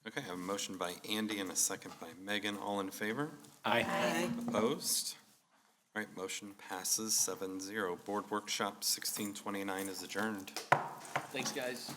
Okay, I have a motion by Andy and a second by Megan. All in favor? Aye. Opposed? All right, motion passes 7-0. Board workshop 1629 is adjourned. Thanks, guys.